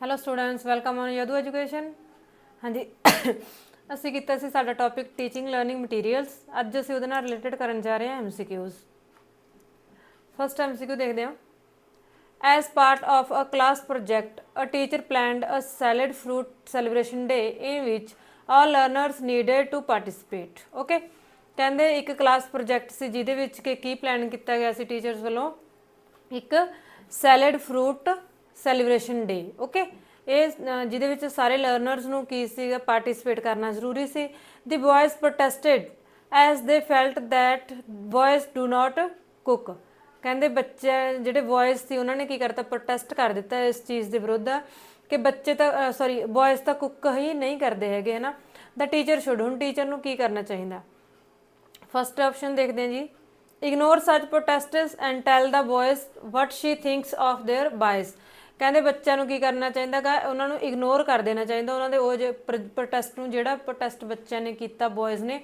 Hello students, welcome on Yadu education. हाँ जी ਅਸੀਂ ਕੀਤਾ ਸੀ ਸਾਡਾ ਟੌਪਿਕ ਟੀਚਿੰਗ ਲਰਨਿੰਗ ਮਟੀਰੀਅਲਸ। ਅੱਜ ਅਸੀਂ ਉਹਦੇ ਨਾਲ ਰਿਲੇਟਡ ਕਰਨ ਜਾ ਰਹੇ ਹਾਂ MCQs। ਫਸਟ MCQ ਦੇਖਦੇ ਹਾਂ। As part of a class project, a teacher planned a salad fruit celebration day in which all learners needed to participate. Okay, ਕਹਿੰਦੇ ਇੱਕ ਕਲਾਸ ਪ੍ਰੋਜੈਕਟ ਸੀ ਜਿਹਦੇ ਵਿੱਚ ਕਿ ਕੀ ਪਲਾਨ ਕੀਤਾ ਗਿਆ ਸੀ ਟੀਚਰਸ ਵੱਲੋਂ, ਇੱਕ ਸੈਲਡ ਫਰੂਟ ਸੈਲੀਬ੍ਰੇਸ਼ਨ ਡੇ। ਓਕੇ, ਇਹ ਜਿਹਦੇ ਵਿੱਚ ਸਾਰੇ ਲਰਨਰਸ ਨੂੰ ਕੀ ਸੀਗਾ, ਪਾਰਟੀਸਪੇਟ ਕਰਨਾ ਜ਼ਰੂਰੀ ਸੀ। ਦੀ ਬॉयਜ਼ ਪ੍ਰੋਟੈਸਟਡ ਐਜ਼ ਦੇ felt that ਬॉयਜ਼ do not cook. ਕਹਿੰਦੇ ਬੱਚੇ ਜਿਹੜੇ ਬॉयਜ਼ ਸੀ ਉਹਨਾਂ ਨੇ ਕੀ ਕਰਤਾ, ਪ੍ਰੋਟੈਸਟ ਕਰ ਦਿੱਤਾ ਇਸ ਚੀਜ਼ ਦੇ ਵਿਰੁੱਧ ਕਿ ਬੱਚੇ ਤਾਂ ਬॉयਜ਼ ਤਾਂ ਕੁੱਕ ਹੀ ਨਹੀਂ ਕਰਦੇ ਹੈਗੇ, ਹੈ ਨਾ। ਦਾ ਟੀਚਰ ਸ਼ੁੱਡ, ਹੁਣ ਟੀਚਰ ਨੂੰ ਕੀ ਕਰਨਾ ਚਾਹੀਦਾ। ਫਸਟ ਆਪਸ਼ਨ ਦੇਖਦੇ ਹਾਂ ਜੀ, ignore such protests and tell the boys what she thinks of their bias. ਕਹਿੰਦੇ ਬੱਚਿਆਂ ਨੂੰ ਕੀ ਕਰਨਾ ਚਾਹੀਦਾ ਗਾ, ਉਹਨਾਂ ਨੂੰ ਇਗਨੋਰ ਕਰ ਦੇਣਾ ਚਾਹੀਦਾ ਉਹਨਾਂ ਦੇ ਉਹ ਜੇ ਪ੍ਰੋਟੈਸਟ ਨੂੰ, ਜਿਹੜਾ ਪ੍ਰੋਟੈਸਟ ਬੱਚਿਆਂ ਨੇ ਕੀਤਾ ਬॉयਜ਼ ਨੇ,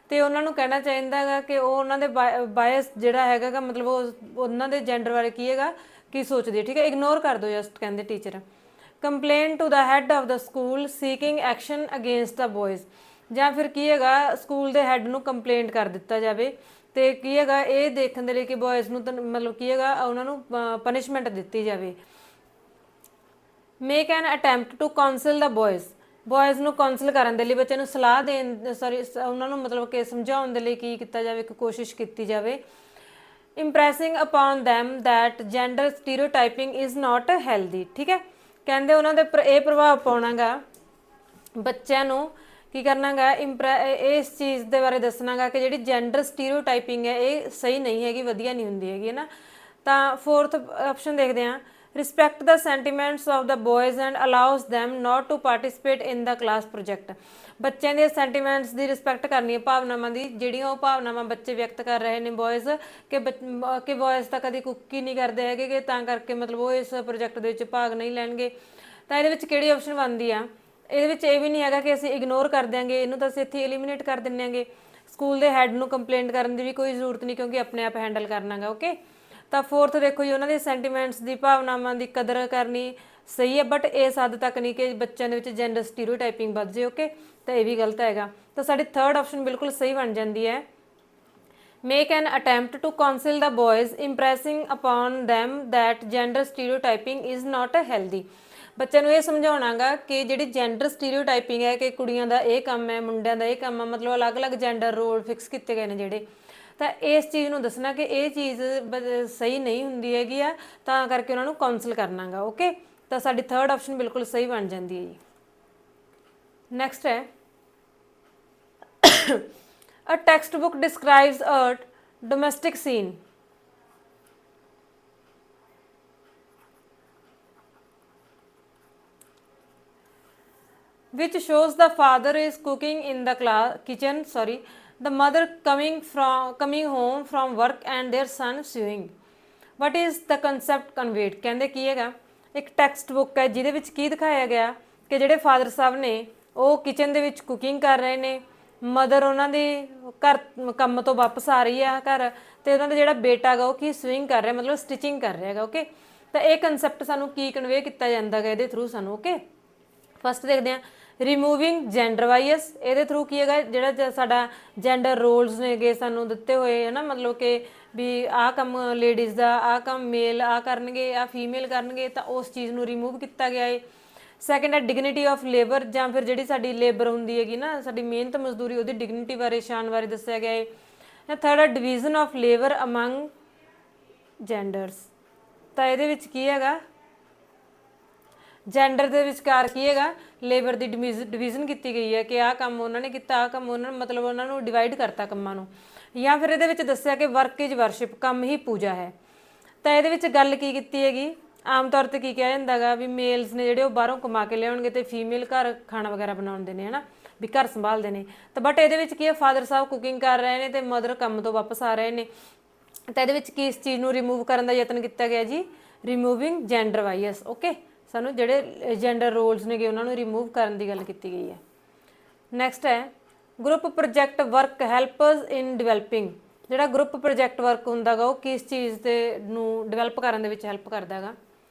ਤੇ ਉਹਨਾਂ ਨੂੰ ਕਹਿਣਾ ਚਾਹੀਦਾ ਹੈਗਾ ਕਿ ਉਹ ਉਹਨਾਂ ਦੇ ਬਾਇਸ ਜਿਹੜਾ ਹੈਗਾ ਗਾ, ਮਤਲਬ ਉਹ ਉਹਨਾਂ ਦੇ ਜੈਂਡਰ ਬਾਰੇ ਕੀ ਹੈਗਾ, ਕੀ ਸੋਚਦੇ, ਠੀਕ ਹੈ। ਇਗਨੋਰ ਕਰ ਦਿਓ ਜਸਟ, ਕਹਿੰਦੇ teacher. Complain to the head of the school seeking action against the boys, ਜਾਂ ਫਿਰ ਕੀ ਹੈਗਾ ਸਕੂਲ ਦੇ ਹੈਡ ਨੂੰ ਕੰਪਲੇਂਟ ਕਰ ਦਿੱਤਾ ਜਾਵੇ ਤੇ ਕੀ ਹੈਗਾ ਇਹ ਦੇਖਣ ਦੇ ਲਈ ਕਿ ਬॉयਜ਼ ਨੂੰ ਤਾਂ ਮਤਲਬ ਕੀ ਹੈਗਾ ਉਹਨਾਂ ਨੂੰ ਪਨਿਸ਼ਮੈਂਟ ਦਿੱਤੀ ਜਾਵੇ। Make an attempt to counsel the boys ਨੂੰ ਕਾਉਂਸਲ ਕਰਨ ਦੇ ਲਈ, ਬੱਚੇ ਨੂੰ ਸਲਾਹ ਦੇਣ ਉਹਨਾਂ ਨੂੰ ਮਤਲਬ ਕਿ ਸਮਝਾਉਣ ਦੇ ਲਈ ਕੀ ਕੀਤਾ ਜਾਵੇ, ਇੱਕ ਕੋਸ਼ਿਸ਼ ਕੀਤੀ ਜਾਵੇ। ਇੰਪ੍ਰੈਸਿੰਗ upon them that gender stereotyping is not healthy, ਠੀਕ ਹੈ। ਕਹਿੰਦੇ ਉਹਨਾਂ ਦੇ ਇਹ ਪ੍ਰਭਾਵ ਪਾਉਣਾ ਗਾ ਬੱਚਿਆਂ ਨੂੰ, ਕੀ ਕਰਨਾ ਗਾ, ਇਸ ਚੀਜ਼ ਦੇ ਬਾਰੇ ਦੱਸਣਾ ਗਾ ਕਿ ਜਿਹੜੀ ਜੈਂਡਰ ਸਟੀਰੀਓਟਾਈਪਿੰਗ ਹੈ ਇਹ ਸਹੀ ਨਹੀਂ ਹੈਗੀ, ਵਧੀਆ ਨਹੀਂ ਹੁੰਦੀ ਹੈਗੀ, ਹੈ ਨਾ। ਤਾਂ ਫੋਰਥ ਆਪਸ਼ਨ ਦੇਖਦੇ ਹਾਂ, respect the sentiments of the ਬॉयਜ਼ and ਅਲਾਉਸ them not to participate in the class project। ਬੱਚਿਆਂ ਦੇ ਸੈਂਟੀਮੈਂਟਸ ਦੀ ਰਿਸਪੈਕਟ ਕਰਨੀ ਹੈ, ਭਾਵਨਾਵਾਂ ਦੀ, ਜਿਹੜੀਆਂ ਉਹ ਭਾਵਨਾਵਾਂ ਬੱਚੇ ਵਿਅਕਤ ਕਰ ਰਹੇ ਨੇ ਬॉयਜ਼ ਕਿ ਬॉयਜ਼ ਤਾਂ ਕਦੀ ਕੁੱਕ ਹੀ ਨਹੀਂ ਕਰਦੇ ਹੈਗੇ ਕਿ ਤਾਂ ਕਰਕੇ ਮਤਲਬ ਉਹ ਇਸ ਪ੍ਰੋਜੈਕਟ ਦੇ ਵਿੱਚ ਭਾਗ ਨਹੀਂ ਲੈਣਗੇ। ਤਾਂ ਇਹਦੇ ਵਿੱਚ ਕਿਹੜੀ ਆਪਸ਼ਨ ਬਣਦੀ ਆ, ਇਹਦੇ ਵਿੱਚ ਇਹ ਵੀ ਨਹੀਂ ਹੈਗਾ ਕਿ ਅਸੀਂ ਇਗਨੋਰ ਕਰ ਦਿਆਂਗੇ ਇਹਨੂੰ, ਤਾਂ ਅਸੀਂ ਇੱਥੇ ਐਲੀਮੀਨੇਟ ਕਰ ਦਿੰਦੇ ਆਂਗੇ। ਸਕੂਲ ਦੇ ਹੈਡ ਨੂੰ ਕੰਪਲੇਂਟ ਕਰਨ ਦੀ ਵੀ ਕੋਈ ਜ਼ਰੂਰਤ ਨਹੀਂ ਕਿਉਂਕਿ ਆਪਣੇ ਆਪ ਹੈਂਡਲ ਕਰਨਾ ਗਾ। ਓਕੇ, ਤਾਂ ਫੋਰਥ ਦੇਖੋ ਜੀ, ਉਹਨਾਂ ਦੇ ਸੈਂਟੀਮੈਂਟਸ ਦੀ, ਭਾਵਨਾਵਾਂ ਦੀ ਕਦਰ ਕਰਨੀ ਸਹੀ ਹੈ, ਬਟ ਇਸ ਹੱਦ ਤੱਕ ਨਹੀਂ ਕਿ ਬੱਚਿਆਂ ਦੇ ਵਿੱਚ ਜੈਂਡਰ ਸਟੀਰੀਓਟਾਈਪਿੰਗ ਵੱਧ ਜੇ। ਓਕੇ, ਤਾਂ ਇਹ ਵੀ ਗਲਤ ਹੈਗਾ। ਤਾਂ ਸਾਡੀ ਥਰਡ ਆਪਸ਼ਨ ਬਿਲਕੁਲ ਸਹੀ ਬਣ ਜਾਂਦੀ ਹੈ, make an attempt to counsel the boys impressing upon them that gender stereotyping is not healthy। ਬੱਚਿਆਂ ਨੂੰ ਇਹ ਸਮਝਾਉਣਾ ਗਾ ਕਿ ਜਿਹੜੀ ਜੈਂਡਰ ਸਟੀਰੀਓਟਾਈਪਿੰਗ ਹੈ ਕਿ ਕੁੜੀਆਂ ਦਾ ਇਹ ਕੰਮ ਹੈ, ਮੁੰਡਿਆਂ ਦਾ ਇਹ ਕੰਮ ਹੈ, ਮਤਲਬ ਅਲੱਗ-ਅਲੱਗ ਜੈਂਡਰ ਰੋਲ ਫਿਕਸ ਕੀਤੇ ਗਏ ਨੇ ਜਿਹੜੇ, ਤਾਂ ਇਸ ਚੀਜ਼ ਨੂੰ ਦੱਸਣਾ ਕਿ ਇਹ ਚੀਜ਼ ਸਹੀ ਨਹੀਂ ਹੁੰਦੀ ਹੈਗੀ ਆ, ਤਾਂ ਕਰਕੇ ਉਹਨਾਂ ਨੂੰ ਕਾਉਂਸਲ ਕਰਨਾ ਗਾ। ਓਕੇ, ਤਾਂ ਸਾਡੀ ਥਰਡ ਆਪਸ਼ਨ ਬਿਲਕੁਲ ਸਹੀ ਬਣ ਜਾਂਦੀ ਹੈ ਜੀ। ਨੈਕਸਟ ਹੈ, a text book describes a domestic scene. which shows the father is cooking in the kitchen, the mother coming home from work and their son sewing। what is the concept conveyed। ਕਹਿੰਦੇ ਕੀ ਹੈਗਾ, ਇੱਕ text book ਹੈ ਜਿਹਦੇ ਵਿੱਚ ਕੀ ਦਿਖਾਇਆ ਗਿਆ ਕਿ ਜਿਹੜੇ ਫਾਦਰ ਸਾਹਿਬ ਨੇ ਉਹ ਕਿਚਨ ਦੇ ਵਿੱਚ ਕੁਕਿੰਗ ਕਰ ਰਹੇ ਨੇ, ਮਦਰ ਉਹਨਾਂ ਦੀ ਘਰ ਕੰਮ ਤੋਂ ਵਾਪਸ ਆ ਰਹੀ ਆ ਘਰ, ਤੇ ਉਹਨਾਂ ਦਾ ਜਿਹੜਾ ਬੇਟਾ ਗਾ ਉਹ ਕੀ ਸਵਿੰਗ ਕਰ ਰਿਹਾ, ਮਤਲਬ ਸਟਿਚਿੰਗ ਕਰ ਰਿਹਾ ਹੈਗਾ। ਓਕੇ, ਤਾਂ ਇਹ ਕੰਸੈਪਟ ਸਾਨੂੰ ਕੀ ਕਨਵੇ ਕੀਤਾ ਜਾਂਦਾ ਗਾ ਇਹਦੇ ਥਰੂ ਸਾਨੂੰ। ਓਕੇ, ਫਸਟ ਦੇਖਦੇ ਹਾਂ, ਰਿਮੂਵਿੰਗ ਜੈਂਡਰ ਬਾਇਸ। ਇਹਦੇ ਥਰੂ ਕੀ ਹੈਗਾ, ਜਿਹੜਾ ਸਾਡਾ ਜੈਂਡਰ ਰੋਲਸ ਨੇਗੇ ਸਾਨੂੰ ਦਿੱਤੇ ਹੋਏ ਹੈ ਨਾ, ਮਤਲਬ ਕਿ ਵੀ ਆਹ ਕੰਮ ਲੇਡੀਜ਼ ਦਾ, ਆਹ ਕੰਮ ਮੇਲ ਆਹ ਕਰਨਗੇ, ਆਹ ਫੀਮੇਲ ਕਰਨਗੇ, ਤਾਂ ਉਸ ਚੀਜ਼ ਨੂੰ ਰਿਮੂਵ ਕੀਤਾ ਗਿਆ ਹੈ। ਸੈਕਿੰਡ ਹੈ ਡਿਗਨਿਟੀ ਆਫ ਲੇਬਰ, ਜਾਂ ਫਿਰ ਜਿਹੜੀ ਸਾਡੀ ਲੇਬਰ ਹੁੰਦੀ ਹੈਗੀ ਨਾ, ਸਾਡੀ ਮਿਹਨਤ ਮਜ਼ਦੂਰੀ, ਉਹਦੀ ਡਿਗਨਿਟੀ ਬਾਰੇ, ਸ਼ਾਨ ਬਾਰੇ ਦੱਸਿਆ ਗਿਆ ਹੈ। ਥਰਡ ਹੈ ਡਿਵੀਜ਼ਨ ਆਫ ਲੇਬਰ ਅਮੰਗ ਜੈਂਡਰਸ। ਤਾਂ ਇਹਦੇ ਵਿੱਚ ਕੀ ਹੈਗਾ, ਜੈਂਡਰ ਦੇ ਵਿਚਕਾਰ ਕੀ ਹੈਗਾ, ਲੇਬਰ ਦੀ ਡਿਵੀਜ਼ਨ ਕੀਤੀ ਗਈ ਹੈ ਕਿ ਆਹ ਕੰਮ ਉਹਨਾਂ ਨੇ ਕੀਤਾ, ਆਹ ਕੰਮ ਉਹਨਾਂ ਨੇ, ਮਤਲਬ ਉਹਨਾਂ ਨੂੰ ਡਿਵਾਈਡ ਕਰਤਾ ਕੰਮਾਂ ਨੂੰ। ਜਾਂ ਫਿਰ ਇਹਦੇ ਵਿੱਚ ਦੱਸਿਆ ਕਿ ਵਰਕ ਇਜ਼ ਵਰਸ਼ਿਪ, ਕੰਮ ਹੀ ਪੂਜਾ ਹੈ। ਤਾਂ ਇਹਦੇ ਵਿੱਚ ਗੱਲ ਕੀ ਕੀਤੀ ਹੈਗੀ, ਆਮ ਤੌਰ 'ਤੇ ਕੀ ਕਿਹਾ ਜਾਂਦਾ ਗਾ ਵੀ ਮੇਲਸ ਨੇ ਜਿਹੜੇ ਉਹ ਬਾਹਰੋਂ ਕਮਾ ਕੇ ਲਿਆਉਣਗੇ ਤੇ ਫੀਮੇਲ ਘਰ ਖਾਣਾ ਵਗੈਰਾ ਬਣਾਉਂਦੇ ਨੇ, ਹੈ ਨਾ, ਵੀ ਘਰ ਸੰਭਾਲਦੇ ਨੇ। ਤਾਂ ਬਟ ਇਹਦੇ ਵਿੱਚ ਕੀ ਹੈ, ਫਾਦਰ ਸਾਹਿਬ ਕੁਕਿੰਗ ਕਰ ਰਹੇ ਨੇ ਤੇ ਮਦਰ ਕੰਮ ਤੋਂ ਵਾਪਸ ਆ ਰਹੇ ਨੇ। ਤਾਂ ਇਹਦੇ ਵਿੱਚ ਕੀ ਇਸ ਚੀਜ਼ ਨੂੰ ਰਿਮੂਵ ਕਰਨ ਦਾ ਯਤਨ ਕੀਤਾ ਗਿਆ ਜੀ, ਰਿਮੂਵਿੰਗ ਜੈਂਡਰ ਬਾਇਸ। ਓਕੇ, ਸਾਨੂੰ ਜਿਹੜੇ ਜੈਂਡਰ ਰੋਲਸ ਨੇਗੇ ਉਹਨਾਂ ਨੂੰ ਰਿਮੂਵ ਕਰਨ ਦੀ ਗੱਲ ਕੀਤੀ ਗਈ ਹੈ। ਨੈਕਸਟ ਹੈ ਗਰੁੱਪ ਪ੍ਰੋਜੈਕਟ ਵਰਕ ਹੈਲਪਸ ਇਨ ਡਿਵੈਲਪਿੰਗ। ਜਿਹੜਾ ਗਰੁੱਪ ਪ੍ਰੋਜੈਕਟ ਵਰਕ ਹੁੰਦਾ ਗਾ ਉਹ ਕਿਸ ਚੀਜ਼ ਦੇ ਨੂੰ ਡਿਵੈਲਪ ਕਰਨ ਦੇ ਵਿੱਚ ਹੈਲਪ ਕਰਦਾ ਗਾ।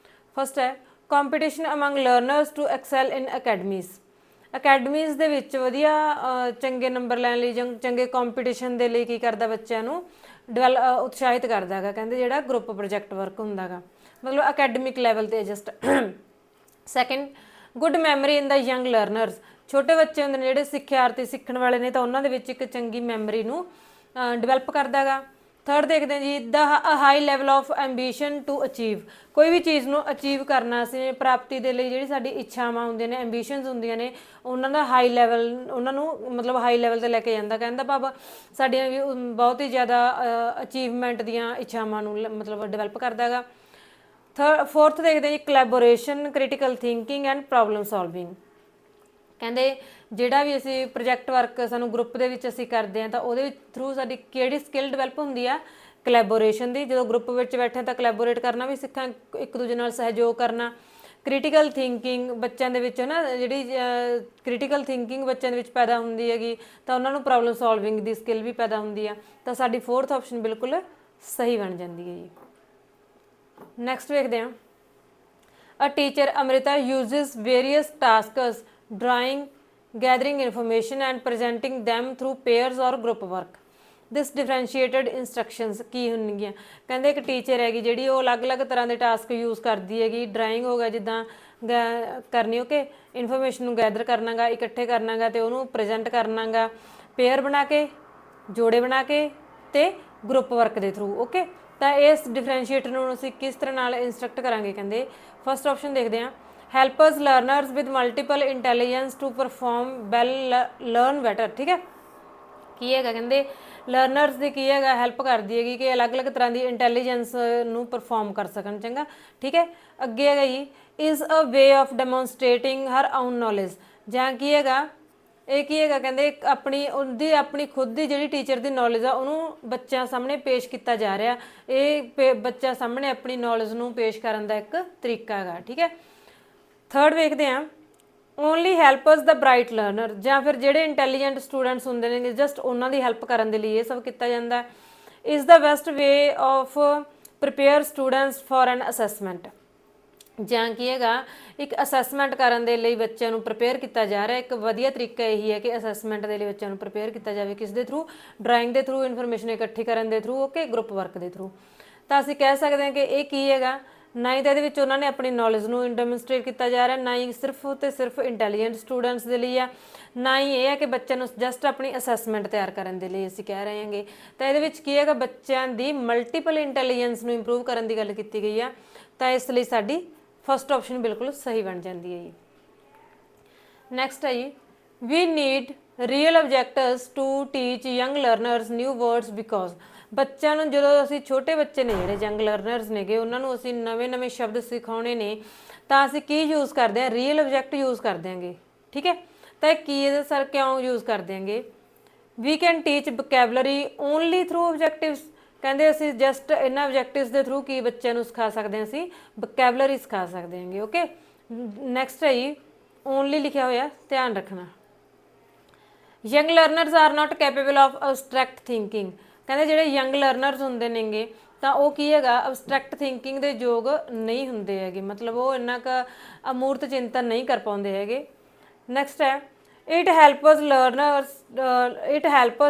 ਫਸਟ ਹੈ competition among learners to excel in academies. Academies ਦੇ ਵਿੱਚ ਵਧੀਆ ਚੰਗੇ ਨੰਬਰ ਲੈਣ ਲਈ ਜਾਂ ਚੰਗੇ ਕੰਪੀਟੀਸ਼ਨ ਦੇ ਲਈ ਕੀ ਕਰਦਾ ਬੱਚਿਆਂ ਨੂੰ ਉਤਸ਼ਾਹਿਤ ਕਰਦਾ ਹੈਗਾ। ਕਹਿੰਦੇ ਜਿਹੜਾ ਗਰੁੱਪ ਪ੍ਰੋਜੈਕਟ ਵਰਕ ਹੁੰਦਾ ਗਾ, ਮਤਲਬ ਅਕੈਡਮਿਕ ਲੈਵਲ ਤੇ ਜਸਟ। ਸੈਕਿੰਡ, ਗੁੱਡ ਮੈਮਰੀ ਇਨ ਦਾ ਯੰਗ ਲਰਨਰਸ। ਛੋਟੇ ਬੱਚੇ ਹੁੰਦੇ ਨੇ ਜਿਹੜੇ ਸਿੱਖਿਆਰਥੀ ਸਿੱਖਣ ਵਾਲੇ ਨੇ, ਤਾਂ ਉਹਨਾਂ ਦੇ ਵਿੱਚ ਇੱਕ ਚੰਗੀ ਮੈਮਰੀ ਨੂੰ ਡਿਵੈਲਪ ਕਰਦਾ ਹੈਗਾ। ਥਰਡ ਦੇਖਦੇ ਹਾਂ ਜੀ, the high level of ambition to achieve. ਕੋਈ ਵੀ ਚੀਜ਼ ਨੂੰ ਅਚੀਵ ਕਰਨਾ, ਅਸੀਂ ਪ੍ਰਾਪਤੀ ਦੇ ਲਈ ਜਿਹੜੀ ਸਾਡੀ ਇੱਛਾਵਾਂ ਹੁੰਦੀਆਂ ਨੇ, ਐਂਬੀਸ਼ਨਸ ਹੁੰਦੀਆਂ ਨੇ, ਉਹਨਾਂ ਦਾ ਹਾਈ ਲੈਵਲ, ਉਹਨਾਂ ਨੂੰ ਮਤਲਬ ਹਾਈ ਲੈਵਲ ਤੇ ਲੈ ਕੇ ਜਾਂਦਾ। ਕਹਿੰਦਾ ਭਾਵ ਸਾਡੀਆਂ ਵੀ ਬਹੁਤ ਹੀ ਜ਼ਿਆਦਾ ਅਚੀਵਮੈਂਟ ਦੀਆਂ ਇੱਛਾਵਾਂ ਨੂੰ ਮਤਲਬ ਡਿਵੈਲਪ ਕਰਦਾ ਹੈਗਾ। ਫੋਰਥ ਦੇਖਦੇ ਹਾਂ ਜੀ, collaboration, critical thinking and problem solving. ਕਹਿੰਦੇ ਜਿਹੜਾ ਵੀ ਅਸੀਂ ਪ੍ਰੋਜੈਕਟ ਵਰਕ ਸਾਨੂੰ ਗਰੁੱਪ ਦੇ ਵਿੱਚ ਅਸੀਂ ਕਰਦੇ ਹਾਂ, ਤਾਂ ਉਹਦੇ ਥਰੂ ਸਾਡੀ ਕਿਹੜੀ ਸਕਿੱਲ ਡਿਵੈਲਪ ਹੁੰਦੀ ਆ, ਕੋਲੈਬੋਰੇਸ਼ਨ ਦੀ। ਜਦੋਂ ਗਰੁੱਪ ਵਿੱਚ ਬੈਠੇ ਤਾਂ ਕੋਲੈਬੋਰੇਟ ਕਰਨਾ ਵੀ ਸਿੱਖਾਂ, ਇੱਕ ਦੂਜੇ ਨਾਲ ਸਹਿਯੋਗ ਕਰਨਾ। ਕ੍ਰਿਟੀਕਲ ਥਿੰਕਿੰਗ ਬੱਚਿਆਂ ਦੇ ਵਿੱਚ ਨਾ, ਜਿਹੜੀ ਕ੍ਰਿਟੀਕਲ ਥਿੰਕਿੰਗ ਬੱਚਿਆਂ ਦੇ ਵਿੱਚ ਪੈਦਾ ਹੁੰਦੀ ਹੈਗੀ, ਤਾਂ ਉਹਨਾਂ ਨੂੰ ਪ੍ਰੋਬਲਮ ਸੋਲਵਿੰਗ ਦੀ ਸਕਿੱਲ ਵੀ ਪੈਦਾ ਹੁੰਦੀ ਆ। ਤਾਂ ਸਾਡੀ ਫੋਰਥ ਆਪਸ਼ਨ ਬਿਲਕੁਲ ਸਹੀ ਬਣ ਜਾਂਦੀ ਹੈ ਜੀ। ਨੈਕਸਟ ਵੇਖਦੇ ਹਾਂ, a teacher Amrita uses various tasks, drawing, gathering information and presenting them through pairs or group work. This differentiated instructions ਕੀ ਹੋਣਗੀਆਂ। ਕਹਿੰਦੇ ਇੱਕ ਟੀਚਰ ਹੈਗੀ ਜਿਹੜੀ ਉਹ ਅਲੱਗ-ਅਲੱਗ ਤਰ੍ਹਾਂ ਦੇ ਟਾਸਕ ਯੂਜ਼ ਕਰਦੀ ਹੈਗੀ। ਡਰਾਇੰਗ ਹੋ ਗਿਆ ਜਿੱਦਾਂ ਕਰਨੀ, ਓਕੇ, ਇਨਫੋਰਮੇਸ਼ਨ ਨੂੰ ਗੈਦਰ ਕਰਨਾਗਾ, ਇਕੱਠੇ ਕਰਨਾਗਾ ਤੇ ਉਹਨੂੰ ਪ੍ਰੈਜੈਂਟ ਕਰਨਾਗਾ, ਪੇਅਰ ਬਣਾ ਕੇ, ਜੋੜੇ ਬਣਾ ਕੇ ਤੇ ਗਰੁੱਪ ਵਰਕ ਦੇ ਥਰੂ, ਓਕੇ। ਤਾਂ ਇਸ ਡਿਫਰੈਂਸ਼ੀਏਟਰ ਨੂੰ ਅਸੀਂ ਕਿਸ ਤਰ੍ਹਾਂ ਨਾਲ ਇੰਸਟਰਕਟ ਕਰਾਂਗੇ। ਕਹਿੰਦੇ ਫਸਟ ਆਪਸ਼ਨ ਦੇਖਦੇ ਹਾਂ, helps learners with multiple intelligence to perform well, learn better. ਠੀਕ ਹੈ, ਕੀ ਹੈਗਾ, ਕਹਿੰਦੇ ਲਰਨਰਸ ਦੀ ਕੀ ਹੈਗਾ, ਹੈਲਪ ਕਰਦੀ ਹੈਗੀ ਕਿ ਅਲੱਗ-ਅਲੱਗ ਤਰ੍ਹਾਂ ਦੀ ਇੰਟੈਲੀਜੈਂਸ ਨੂੰ ਪਰਫਾਰਮ ਕਰ ਸਕਣ। ਚੰਗਾ, ਠੀਕ ਹੈ। ਅੱਗੇ ਹੈਗਾ ਜੀ, is a way of demonstrating her own knowledge. ਜਾਂ ਕੀ ਹੈਗਾ, ਇਹ ਕੀ ਹੈਗਾ, ਕਹਿੰਦੇ ਆਪਣੀ ਖੁਦ ਦੀ ਜਿਹੜੀ ਟੀਚਰ ਦੀ ਨੌਲੇਜ ਆ ਉਹਨੂੰ ਬੱਚਿਆਂ ਸਾਹਮਣੇ ਪੇਸ਼ ਕੀਤਾ ਜਾ ਰਿਹਾ। ਇਹ ਬੱਚਿਆਂ ਸਾਹਮਣੇ ਆਪਣੀ ਨੌਲੇਜ ਨੂੰ ਪੇਸ਼ ਕਰਨ ਦਾ ਇੱਕ ਤਰੀਕਾ ਹੈਗਾ। ਠੀਕ ਹੈ। ਥਰਡ ਵੇਖਦੇ ਹਾਂ, ਓਨਲੀ ਹੈਲਪਸ ਦਾ ਬ੍ਰਾਈਟ ਲਰਨਰ। ਜਾਂ ਫਿਰ ਜਿਹੜੇ ਇੰਟੈਲੀਜੈਂਟ ਸਟੂਡੈਂਟਸ ਹੁੰਦੇ ਨੇ ਜਸਟ ਉਹਨਾਂ ਦੀ ਹੈਲਪ ਕਰਨ ਦੇ ਲਈ ਇਹ ਸਭ ਕੀਤਾ ਜਾਂਦਾ। Is the best way of prepare students for N assessment. ਜਾਂ ਕੀ ਹੈਗਾ, ਇੱਕ ਅਸੈਸਮੈਂਟ ਕਰਨ ਦੇ ਲਈ ਬੱਚਿਆਂ ਨੂੰ ਪ੍ਰਿਪੇਅਰ ਕੀਤਾ ਜਾ ਰਿਹਾ। ਇੱਕ ਵਧੀਆ ਤਰੀਕਾ ਇਹੀ ਹੈ ਕਿ ਅਸੈਸਮੈਂਟ ਦੇ ਲਈ ਬੱਚਿਆਂ ਨੂੰ ਪ੍ਰਿਪੇਅਰ ਕੀਤਾ ਜਾਵੇ। ਕਿਸ ਦੇ ਥਰੂ, ਡਰਾਇੰਗ ਦੇ ਥਰੂ, ਇਨਫੋਰਮੇਸ਼ਨ ਇਕੱਠੀ ਕਰਨ ਦੇ ਥਰੂ, ਓਕੇ, ਗਰੁੱਪ ਵਰਕ ਦੇ ਥਰੂ। ਤਾਂ ਅਸੀਂ ਕਹਿ ਸਕਦੇ ਹਾਂ ਕਿ ਇਹ ਕੀ ਹੈਗਾ, ਨਾ ਹੀ ਤਾਂ ਇਹਦੇ ਵਿੱਚ ਉਹਨਾਂ ਨੇ ਆਪਣੀ ਨੌਲੇਜ ਨੂੰ ਡੈਮੋਨਸਟ੍ਰੇਟ ਕੀਤਾ ਜਾ ਰਿਹਾ, ਨਾ ਹੀ ਸਿਰਫ ਤੇ ਸਿਰਫ ਇੰਟੈਲੀਜੈਂਟ ਸਟੂਡੈਂਟਸ ਦੇ ਲਈ ਆ, ਨਾ ਹੀ ਇਹ ਹੈ ਕਿ ਬੱਚਿਆਂ ਨੂੰ ਜਸਟ ਆਪਣੀ ਅਸੈਸਮੈਂਟ ਤਿਆਰ ਕਰਨ ਦੇ ਲਈ ਅਸੀਂ ਕਹਿ ਰਹੇ ਹਾਂਗੇ। ਤਾਂ ਇਹਦੇ ਵਿੱਚ ਕੀ ਹੈਗਾ, ਬੱਚਿਆਂ ਦੀ ਮਲਟੀਪਲ ਇੰਟੈਲੀਜੈਂਸ ਨੂੰ ਇੰਪਰੂਵ ਕਰਨ ਦੀ ਗੱਲ ਕੀਤੀ ਗਈ ਆ। ਤਾਂ ਇਸ ਲਈ ਸਾਡੀ ਫਸਟ ਆਪਸ਼ਨ ਬਿਲਕੁਲ ਸਹੀ ਬਣ ਜਾਂਦੀ ਹੈ ਜੀ। ਨੈਕਸਟ ਹੈ ਜੀ, we need real objectives to teach young learners new words because. ਬੱਚਿਆਂ ਨੂੰ ਜਦੋਂ ਅਸੀਂ ਛੋਟੇ ਬੱਚੇ ਨੇ ਜਿਹੜੇ ਯੰਗ ਲਰਨਰਸ ਨੇਗੇ, ਉਹਨਾਂ ਨੂੰ ਅਸੀਂ ਨਵੇਂ-ਨਵੇਂ ਸ਼ਬਦ ਸਿਖਾਉਣੇ ਨੇ, ਤਾਂ ਅਸੀਂ ਕੀ ਯੂਜ਼ ਕਰਦੇ ਹਾਂ, ਰੀਅਲ ਆਬਜੈਕਟ ਯੂਜ਼ ਕਰ ਦਿਆਂਗੇ। ਠੀਕ ਹੈ, ਤਾਂ ਇਹ ਕੀ ਇਹਦਾ ਸਰ ਕਿਉਂ ਯੂਜ਼ ਕਰ ਦਿਆਂਗੇ। We can teach vocabulary only through objectives. ਕਹਿੰਦੇ ਅਸੀਂ ਜਸਟ ਇਹਨਾਂ ਆਬਜੈਕਟਿਵਸ ਦੇ ਥਰੂ ਕੀ ਬੱਚਿਆਂ ਨੂੰ ਸਿਖਾ ਸਕਦੇ ਹਾਂ, ਅਸੀਂ ਵੋਕੈਬਲਰੀ ਸਿਖਾ ਸਕਦੇ ਹਾਂਗੇ। ਓਕੇ, ਨੈਕਸਟ ਹੈ ਜੀ, ਓਨਲੀ ਲਿਖਿਆ ਹੋਇਆ, ਧਿਆਨ ਰੱਖਣਾ। Young learners are not capable of abstract thinking. ਕਹਿੰਦੇ ਜਿਹੜੇ ਯੰਗ ਲਰਨਰਸ ਹੁੰਦੇ ਨੇਗੇ, ਤਾਂ ਉਹ ਕੀ ਹੈਗਾ, ਅਬਸਟਰੈਕਟ ਥਿੰਕਿੰਗ ਦੇ ਯੋਗ ਨਹੀਂ ਹੁੰਦੇ ਹੈਗੇ। ਮਤਲਬ ਉਹ ਇੰਨਾ ਕੁ ਅਮੂਰਤ ਚਿੰਤਨ ਨਹੀਂ ਕਰ ਪਾਉਂਦੇ ਹੈਗੇ। ਨੈਕਸਟ ਹੈ, it helps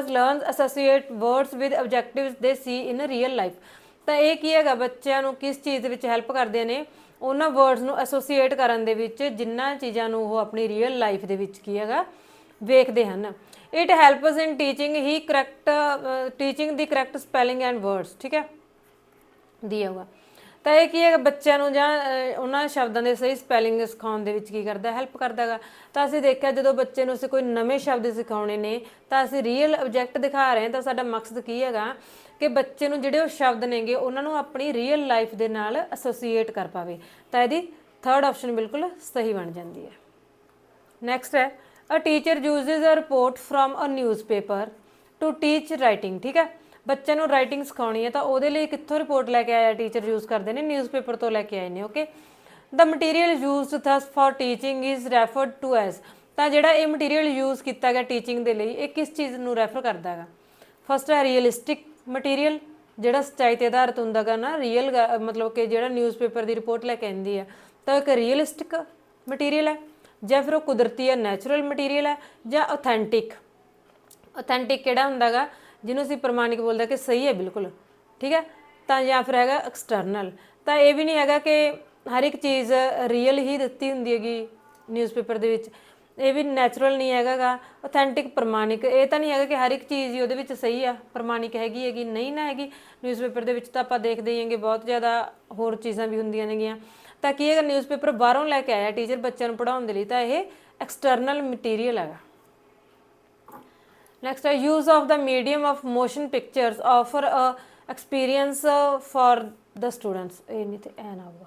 learn associate words with objectives ਦੇ ਸੀ ਇਨ ਰੀਅਲ ਲਾਈਫ। ਤਾਂ ਇਹ ਕੀ ਹੈਗਾ, ਬੱਚਿਆਂ ਨੂੰ ਕਿਸ ਚੀਜ਼ ਦੇ ਵਿੱਚ ਹੈਲਪ ਕਰਦੇ ਨੇ, ਉਹਨਾਂ ਵਰਡਸ ਨੂੰ ਐਸੋਸੀਏਟ ਕਰਨ ਦੇ ਵਿੱਚ, ਜਿਨ੍ਹਾਂ ਚੀਜ਼ਾਂ ਨੂੰ ਉਹ ਆਪਣੀ ਰੀਅਲ ਲਾਈਫ ਦੇ ਵਿੱਚ ਕੀ ਹੈਗਾ ਵੇਖਦੇ ਹਨ। It helps in teaching the correct spelling and words. ਠੀਕ ਹੈ, ਦਿਆ ਹੋਗਾ। ਤਾਂ ਇਹ ਕੀ ਹੈਗਾ, ਬੱਚਿਆਂ ਨੂੰ ਜਾਂ ਉਹਨਾਂ ਸ਼ਬਦਾਂ ਦੇ ਸਹੀ ਸਪੈਲਿੰਗ ਸਿਖਾਉਣ ਦੇ ਵਿੱਚ ਕੀ ਕਰਦਾ, ਹੈਲਪ ਕਰਦਾ ਹੈਗਾ। ਤਾਂ ਅਸੀਂ ਦੇਖਿਆ ਜਦੋਂ ਬੱਚੇ ਨੂੰ ਅਸੀਂ ਕੋਈ ਨਵੇਂ ਸ਼ਬਦ ਸਿਖਾਉਣੇ ਨੇ, ਤਾਂ ਅਸੀਂ ਰੀਅਲ ਆਬਜੈਕਟ ਦਿਖਾ ਰਹੇ ਹਾਂ। ਤਾਂ ਸਾਡਾ ਮਕਸਦ ਕੀ ਹੈਗਾ ਕਿ ਬੱਚੇ ਨੂੰ ਜਿਹੜੇ ਉਹ ਸ਼ਬਦ ਨੇਗੇ ਉਹਨਾਂ ਨੂੰ ਆਪਣੀ ਰੀਅਲ ਲਾਈਫ ਦੇ ਨਾਲ ਐਸੋਸੀਏਟ ਕਰ ਪਾਵੇ। ਤਾਂ ਇਹਦੀ ਥਰਡ ਆਪਸ਼ਨ ਬਿਲਕੁਲ ਸਹੀ ਬਣ ਜਾਂਦੀ ਹੈ। ਨੈਕਸਟ ਹੈ, a teacher uses a report from a newspaper to teach writing. ਠੀਕ ਹੈ, ਬੱਚੇ ਨੂੰ ਰਾਈਟਿੰਗ ਸਿਖਾਉਣੀ ਹੈ, ਤਾਂ ਉਹਦੇ ਲਈ ਕਿੱਥੋਂ ਰਿਪੋਰਟ ਲੈ ਕੇ ਆਇਆ ਟੀਚਰ ਯੂਜ਼ ਕਰਦੇ ਨੇ, ਨਿਊਜ਼ਪੇਪਰ ਤੋਂ ਲੈ ਕੇ ਆਏ ਨੇ। Okay, the material used thus for teaching is referred to as. ਤਾਂ ਜਿਹੜਾ ਇਹ ਮਟੀਰੀਅਲ ਯੂਜ਼ ਕੀਤਾ ਗਿਆ ਟੀਚਿੰਗ ਦੇ ਲਈ, ਇਹ ਕਿਸ ਚੀਜ਼ ਨੂੰ ਰੈਫਰ ਕਰਦਾ ਹੈਗਾ। ਫਸਟ ਹੈ ਰੀਅਲਿਸਟਿਕ ਮਟੀਰੀਅਲ, ਜਿਹੜਾ ਸੱਚਾਈ ਤੇ ਆਧਾਰਿਤ ਹੁੰਦਾ ਗਾ ਨਾ, ਰੀਅਲ ਮਤਲਬ ਕਿ ਜਿਹੜਾ ਨਿਊਜ਼ਪੇਪਰ ਦੀ ਰਿਪੋਰਟ ਲੈ ਕੇ ਆਉਂਦੀ ਆ, ਤਾਂ ਇੱਕ ਰੀਅਲਿਸਟਿਕ ਮਟੀਰੀਅਲ ਹੈ, ਜਾਂ ਫਿਰ ਉਹ ਕੁਦਰਤੀ ਹੈ, ਨੈਚੁਰਲ ਮਟੀਰੀਅਲ ਹੈ, ਜਾਂ ਆਥੈਂਟਿਕ। ਆਥੈਂਟਿਕ ਕਿਹੜਾ ਹੁੰਦਾ ਗਾ ਜਿਹਨੂੰ ਅਸੀਂ ਪ੍ਰਮਾਣਿਕ ਬੋਲਦੇ ਕਿ ਸਹੀ ਹੈ ਬਿਲਕੁਲ, ਠੀਕ ਹੈ। ਤਾਂ ਜਾਂ ਫਿਰ ਹੈਗਾ ਐਕਸਟਰਨਲ। ਤਾਂ ਇਹ ਵੀ ਨਹੀਂ ਹੈਗਾ ਕਿ ਹਰ ਇੱਕ ਚੀਜ਼ ਰੀਅਲ ਹੀ ਦਿੱਤੀ ਹੁੰਦੀ ਹੈਗੀ ਨਿਊਜ਼ਪੇਪਰ ਦੇ ਵਿੱਚ, ਇਹ ਵੀ ਨੈਚੁਰਲ ਨਹੀਂ ਹੈਗਾ ਗਾ। ਆਥੈਂਟਿਕ ਪ੍ਰਮਾਣਿਕ, ਇਹ ਤਾਂ ਨਹੀਂ ਹੈਗਾ ਕਿ ਹਰ ਇੱਕ ਚੀਜ਼ ਹੀ ਉਹਦੇ ਵਿੱਚ ਸਹੀ ਆ, ਪ੍ਰਮਾਣਿਕ ਹੈਗੀ ਨਹੀਂ ਨਾ ਹੈਗੀ। ਨਿਊਜ਼ਪੇਪਰ ਦੇ ਵਿੱਚ ਤਾਂ ਆਪਾਂ ਦੇਖਦੇ ਹੀ ਹੈਗੇ ਬਹੁਤ ਜ਼ਿਆਦਾ ਹੋਰ ਚੀਜ਼ਾਂ ਵੀ ਹੁੰਦੀਆਂ ਨੇਗੀਆਂ। ਤਾਂ ਕੀ ਹੈਗਾ, ਨਿਊਜ਼ਪੇਪਰ ਬਾਹਰੋਂ ਲੈ ਕੇ ਆਇਆ ਟੀਚਰ ਬੱਚਿਆਂ ਨੂੰ ਪੜ੍ਹਾਉਣ ਦੇ ਲਈ, ਤਾਂ ਇਹ ਐਕਸਟਰਨਲ ਮਟੀਰੀਅਲ ਹੈਗਾ। ਨੈਕਸਟ ਹੈ use of the medium of motion pictures offer a experience for the students. ਇਹ ਨਹੀਂ ਤੇ ਐਨ ਆਊਗਾ।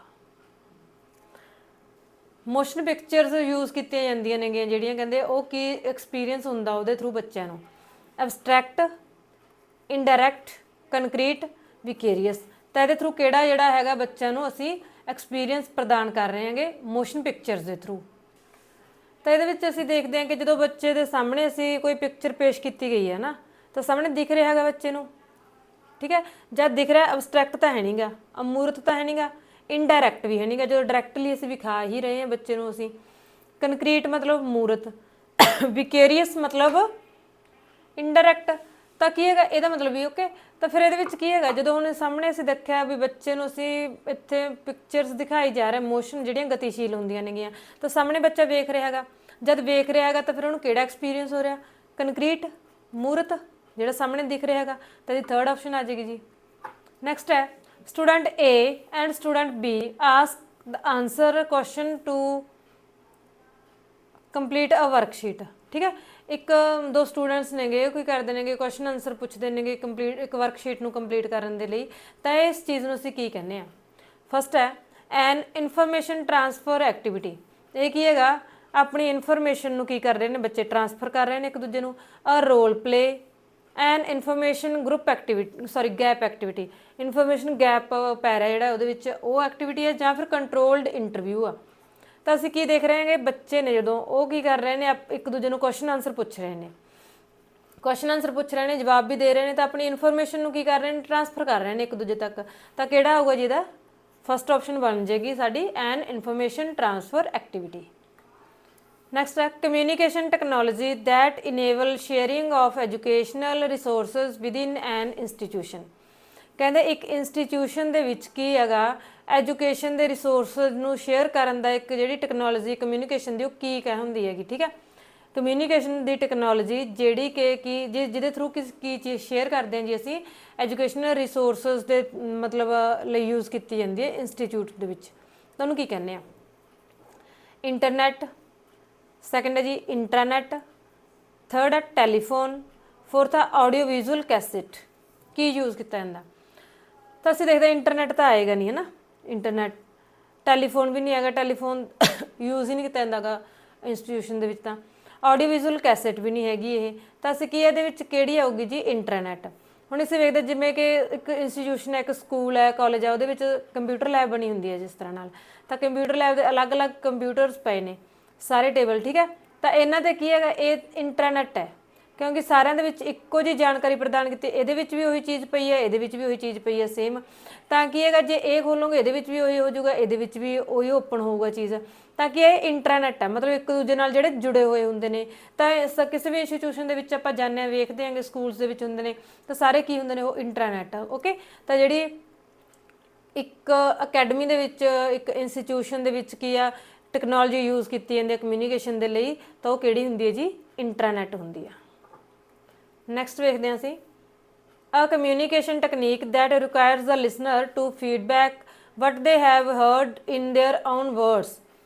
ਮੋਸ਼ਨ ਪਿਕਚਰਸ ਯੂਜ਼ ਕੀਤੀਆਂ ਜਾਂਦੀਆਂ ਨੇਗੀਆਂ ਜਿਹੜੀਆਂ, ਕਹਿੰਦੇ ਉਹ ਕੀ ਐਕਸਪੀਰੀਅੰਸ ਹੁੰਦਾ ਉਹਦੇ ਥਰੂ ਬੱਚਿਆਂ ਨੂੰ। Abstract, indirect, concrete, vicarious. ਤਾਂ ਇਹਦੇ ਥਰੂ ਕਿਹੜਾ ਜਿਹੜਾ ਹੈਗਾ ਬੱਚਿਆਂ ਨੂੰ ਅਸੀਂ ਐਕਸਪੀਰੀਅੰਸ ਪ੍ਰਦਾਨ ਕਰ ਰਹੇ ਹਾਂਗੇ ਮੋਸ਼ਨ ਪਿਕਚਰਸ ਦੇ ਥਰੂ। ਤਾਂ ਇਹਦੇ ਵਿੱਚ ਅਸੀਂ ਦੇਖਦੇ ਹਾਂ ਕਿ ਜਦੋਂ ਬੱਚੇ ਦੇ ਸਾਹਮਣੇ ਅਸੀਂ ਕੋਈ ਪਿਕਚਰ ਪੇਸ਼ ਕੀਤੀ ਗਈ ਹੈ ਨਾ, ਤਾਂ ਸਾਹਮਣੇ ਦਿਖ ਰਿਹਾ ਹੈਗਾ ਬੱਚੇ ਨੂੰ, ਠੀਕ ਹੈ। ਜਦ ਦਿਖ ਰਿਹਾ ਅਬਸਟਰੈਕਟ ਤਾਂ ਹੈ ਨਹੀਂਗਾ, ਅਮੂਰਤ ਤਾਂ ਹੈ ਨਹੀਂਗਾ, ਇਨਡਾਇਰੈਕਟ ਵੀ ਹੈ ਨਹੀਂਗਾ, ਜਦੋਂ ਡਾਇਰੈਕਟਲੀ ਅਸੀਂ ਵਿਖਾ ਹੀ ਰਹੇ ਹਾਂ ਬੱਚੇ ਨੂੰ ਅਸੀਂ। ਕੰਕਰੀਟ ਮਤਲਬ ਮੂਰਤ, ਵਿਕੇਰੀਅਸ ਮਤਲਬ ਇਨਡਾਇਰੈਕਟ। ਤਾਂ ਕੀ ਹੈਗਾ ਇਹਦਾ ਮਤਲਬ ਵੀ ਓਕੇ। ਤਾਂ ਫਿਰ ਇਹਦੇ ਵਿੱਚ ਕੀ ਹੈਗਾ, ਜਦੋਂ ਹੁਣ ਸਾਹਮਣੇ ਅਸੀਂ ਦੇਖਿਆ ਵੀ ਬੱਚੇ ਨੂੰ ਅਸੀਂ ਇੱਥੇ ਪਿਕਚਰਸ ਦਿਖਾਈ ਜਾ ਰਿਹਾ ਮੋਸ਼ਨ ਜਿਹੜੀਆਂ ਗਤੀਸ਼ੀਲ ਹੁੰਦੀਆਂ ਨੇਗੀਆਂ, ਤਾਂ ਸਾਹਮਣੇ ਬੱਚਾ ਵੇਖ ਰਿਹਾ ਹੈਗਾ। ਜਦ ਵੇਖ ਰਿਹਾ ਹੈਗਾ ਤਾਂ ਫਿਰ ਉਹਨੂੰ ਕਿਹੜਾ ਐਕਸਪੀਰੀਅੰਸ ਹੋ ਰਿਹਾ, ਕੰਕਰੀਟ ਮੂਰਤ ਜਿਹੜਾ ਸਾਹਮਣੇ ਦਿਖ ਰਿਹਾ ਹੈਗਾ। ਤਾਂ ਇਹਦੀ ਥਰਡ ਆਪਸ਼ਨ ਆ ਜਾਏਗੀ ਜੀ। ਨੈਕਸਟ ਹੈ student A and student B ask the answer question to complete a worksheet, ਠੀਕ ਹੈ। ਇੱਕ ਦੋ ਸਟੂਡੈਂਟਸ ਨੇਗੇ, ਕੋਈ ਕਰਦੇ ਨੇਗੇ ਕੁਐਸਚਨ ਆਨਸਰ ਪੁੱਛਦੇ ਨੇਗੇ ਕੰਪਲੀਟ ਇੱਕ ਵਰਕਸ਼ੀਟ ਨੂੰ ਕੰਪਲੀਟ ਕਰਨ ਦੇ ਲਈ। ਤਾਂ ਇਸ ਚੀਜ਼ ਨੂੰ ਅਸੀਂ ਕੀ ਕਹਿੰਦੇ ਆ। ਫਸਟ ਹੈ ਐਨ ਇਨਫੋਰਮੇਸ਼ਨ ਟ੍ਰਾਂਸਫਰ ਐਕਟੀਵਿਟੀ। ਇਹ ਕੀ ਹੈਗਾ, ਆਪਣੀ ਇਨਫੋਰਮੇਸ਼ਨ ਨੂੰ ਕੀ ਕਰ ਰਹੇ ਨੇ ਬੱਚੇ, ਟ੍ਰਾਂਸਫਰ ਕਰ ਰਹੇ ਨੇ ਇੱਕ ਦੂਜੇ ਨੂੰ। A role play, an information group activity, sorry gap activity. Information gap ਪੈ ਰਿਹਾ ਜਿਹੜਾ ਉਹਦੇ ਵਿੱਚ, ਉਹ ਐਕਟੀਵਿਟੀ ਹੈ। ਜਾਂ ਫਿਰ ਕੰਟਰੋਲਡ ਇੰਟਰਵਿਊ ਆ। ਤਾਂ ਅਸੀਂ ਕੀ ਦੇਖ ਰਹੇ ਹਾਂਗੇ, ਬੱਚੇ ਨੇ ਜਦੋਂ ਉਹ ਕੀ ਕਰ ਰਹੇ ਨੇ, ਇੱਕ ਦੂਜੇ ਨੂੰ ਕੁਐਸਚਨ ਆਨਸਰ ਪੁੱਛ ਰਹੇ ਨੇ, ਕੁਐਸਚਨ ਆਨਸਰ ਪੁੱਛ ਰਹੇ ਨੇ, ਜਵਾਬ ਵੀ ਦੇ ਰਹੇ ਨੇ, ਤਾਂ ਆਪਣੀ ਇਨਫੋਰਮੇਸ਼ਨ ਨੂੰ ਕੀ ਕਰ ਰਹੇ ਨੇ, ਟ੍ਰਾਂਸਫਰ ਕਰ ਰਹੇ ਨੇ ਇੱਕ ਦੂਜੇ ਤੱਕ। ਤਾਂ ਕਿਹੜਾ ਹੋਊਗਾ ਜਿਹਦਾ ਫਸਟ ਆਪਸ਼ਨ ਬਣ ਜਾਏਗੀ ਸਾਡੀ, ਐਨ ਇਨਫੋਰਮੇਸ਼ਨ ਟ੍ਰਾਂਸਫਰ ਐਕਟੀਵਿਟੀ। ਨੈਕਸਟ ਹੈ communication technology that enable sharing of educational resources within N institution. ਕਹਿੰਦੇ ਇੱਕ ਇੰਸਟੀਟਿਊਸ਼ਨ ਦੇ ਵਿੱਚ ਕੀ ਹੈਗਾ, ਐਜੂਕੇਸ਼ਨ ਦੇ ਰਿਸੋਰਸਿਸ ਨੂੰ ਸ਼ੇਅਰ ਕਰਨ ਦਾ ਇੱਕ ਜਿਹੜੀ ਟੈਕਨੋਲੋਜੀ ਕਮਿਊਨੀਕੇਸ਼ਨ ਦੀ, ਉਹ ਕੀ ਕਹਿ ਹੁੰਦੀ ਹੈਗੀ, ਠੀਕ ਹੈ। ਕਮਿਊਨੀਕੇਸ਼ਨ ਦੀ ਟੈਕਨੋਲੋਜੀ ਜਿਹੜੀ ਕਿ ਜਿਹਦੇ ਥਰੂ ਕੀ ਚੀਜ਼ ਸ਼ੇਅਰ ਕਰਦੇ ਹਾਂ ਜੀ ਅਸੀਂ, ਐਜੂਕੇਸ਼ਨਲ ਰਿਸੋਰਸਿਸ ਦੇ ਮਤਲਬ ਲਈ ਯੂਜ਼ ਕੀਤੀ ਜਾਂਦੀ ਹੈ ਇੰਸਟੀਚਿਊਟ ਦੇ ਵਿੱਚ। ਤੁਹਾਨੂੰ ਕੀ ਕਹਿੰਦੇ ਆ, ਇੰਟਰਨੈਟ, ਸੈਕੰਡ ਹੈ ਜੀ ਇੰਟਰਾਨੈਟ, ਥਰਡ ਹੈ ਟੈਲੀਫੋਨ, ਫੋਰਥ ਹੈ ਆਡੀਓ ਵਿਜ਼ੂਅਲ ਕੈਸੇਟ। ਕੀ ਯੂਜ਼ ਕੀਤਾ ਜਾਂਦਾ, ਤਾਂ ਅਸੀਂ ਦੇਖਦੇ ਇੰਟਰਨੈਟ ਤਾਂ ਆਏਗਾ ਨਹੀਂ ਹੈ ਨਾ, ਇੰਟਰਨੈਟ। ਟੈਲੀਫੋਨ ਵੀ ਨਹੀਂ ਹੈਗਾ, ਟੈਲੀਫੋਨ ਯੂਜ਼ ਹੀ ਨਹੀਂ ਕੀਤਾ ਜਾਂਦਾ ਗਾ ਇੰਸਟੀਟਿਊਸ਼ਨ ਦੇ ਵਿੱਚ। ਤਾਂ ਆਡੀਓ ਵਿਜ਼ੂਅਲ ਕੈਸੇਟ ਵੀ ਨਹੀਂ ਹੈਗੀ ਇਹ। ਤਾਂ ਅਸੀਂ ਕੀ ਇਹਦੇ ਵਿੱਚ ਕਿਹੜੀ ਆਊਗੀ ਜੀ, ਇੰਟਰਨੈਟ। ਹੁਣ ਅਸੀਂ ਵੇਖਦੇ ਜਿਵੇਂ ਕਿ ਇੱਕ ਇੰਸਟੀਟਿਊਸ਼ਨ ਹੈ, ਇੱਕ ਸਕੂਲ ਹੈ, ਕਾਲਜ ਹੈ, ਉਹਦੇ ਵਿੱਚ ਕੰਪਿਊਟਰ ਲੈਬ ਬਣੀ ਹੁੰਦੀ ਹੈ ਜਿਸ ਤਰ੍ਹਾਂ ਨਾਲ। ਤਾਂ ਕੰਪਿਊਟਰ ਲੈਬ ਦੇ ਅਲੱਗ-ਅਲੱਗ ਕੰਪਿਊਟਰਸ ਪਏ ਨੇ ਸਾਰੇ ਟੇਬਲ, ਠੀਕ ਹੈ। ਤਾਂ ਇਹਨਾਂ ਤੇ ਕੀ ਹੈਗਾ, ਇਹ ਇੰਟਰਨੈਟ ਹੈ, ਕਿਉਂਕਿ ਸਾਰਿਆਂ ਦੇ ਵਿੱਚ ਇੱਕੋ ਜਿਹੀ ਜਾਣਕਾਰੀ ਪ੍ਰਦਾਨ ਕੀਤੀ। ਇਹਦੇ ਵਿੱਚ ਵੀ ਉਹੀ ਚੀਜ਼ ਪਈ ਹੈ, ਇਹਦੇ ਵਿੱਚ ਵੀ ਉਹੀ ਚੀਜ਼ ਪਈ ਹੈ ਸੇਮ। ਤਾਂ ਕੀ ਹੈਗਾ, ਜੇ ਇਹ ਖੋਲੋਗੇ ਇਹਦੇ ਵਿੱਚ ਵੀ ਉਹੀ ਹੋ ਜਾਊਗਾ, ਇਹਦੇ ਵਿੱਚ ਵੀ ਉਹੀ ਓਪਨ ਹੋਊਗਾ ਚੀਜ਼। ਤਾਂ ਕਿ ਇਹ ਇੰਟਰਨੈਟ ਹੈ, ਮਤਲਬ ਇੱਕ ਦੂਜੇ ਨਾਲ ਜਿਹੜੇ ਜੁੜੇ ਹੋਏ ਹੁੰਦੇ ਨੇ। ਤਾਂ ਕਿਸੇ ਵੀ ਇੰਸਟੀਟਿਊਸ਼ਨ ਦੇ ਵਿੱਚ ਆਪਾਂ ਜਾਂਦੇ ਹਾਂ, ਵੇਖਦੇ ਹਾਂਗੇ ਸਕੂਲਸ ਦੇ ਵਿੱਚ ਹੁੰਦੇ ਨੇ, ਤਾਂ ਸਾਰੇ ਕੀ ਹੁੰਦੇ ਨੇ, ਉਹ ਇੰਟਰਨੈਟ। ਓਕੇ, ਤਾਂ ਜਿਹੜੀ ਇੱਕ ਅਕੈਡਮੀ ਦੇ ਵਿੱਚ, ਇੱਕ ਇੰਸਟੀਟਿਊਸ਼ਨ ਦੇ ਵਿੱਚ ਕੀ ਆ ਟੈਕਨੋਲੋਜੀ ਯੂਜ਼ ਕੀਤੀ ਜਾਂਦੀ ਹੈ ਕਮਿਊਨੀਕੇਸ਼ਨ ਦੇ ਲਈ, ਤਾਂ ਉਹ ਕਿਹੜੀ ਹੁੰਦੀ ਹੈ ਜੀ, ਇੰਟਰਨੈਟ ਹੁੰਦੀ ਆ। ਨੈਕਸਟ ਵੇਖਦੇ ਹਾਂ ਅਸੀਂ, a communication technique that requires the listener to feedback what they have heard in their own words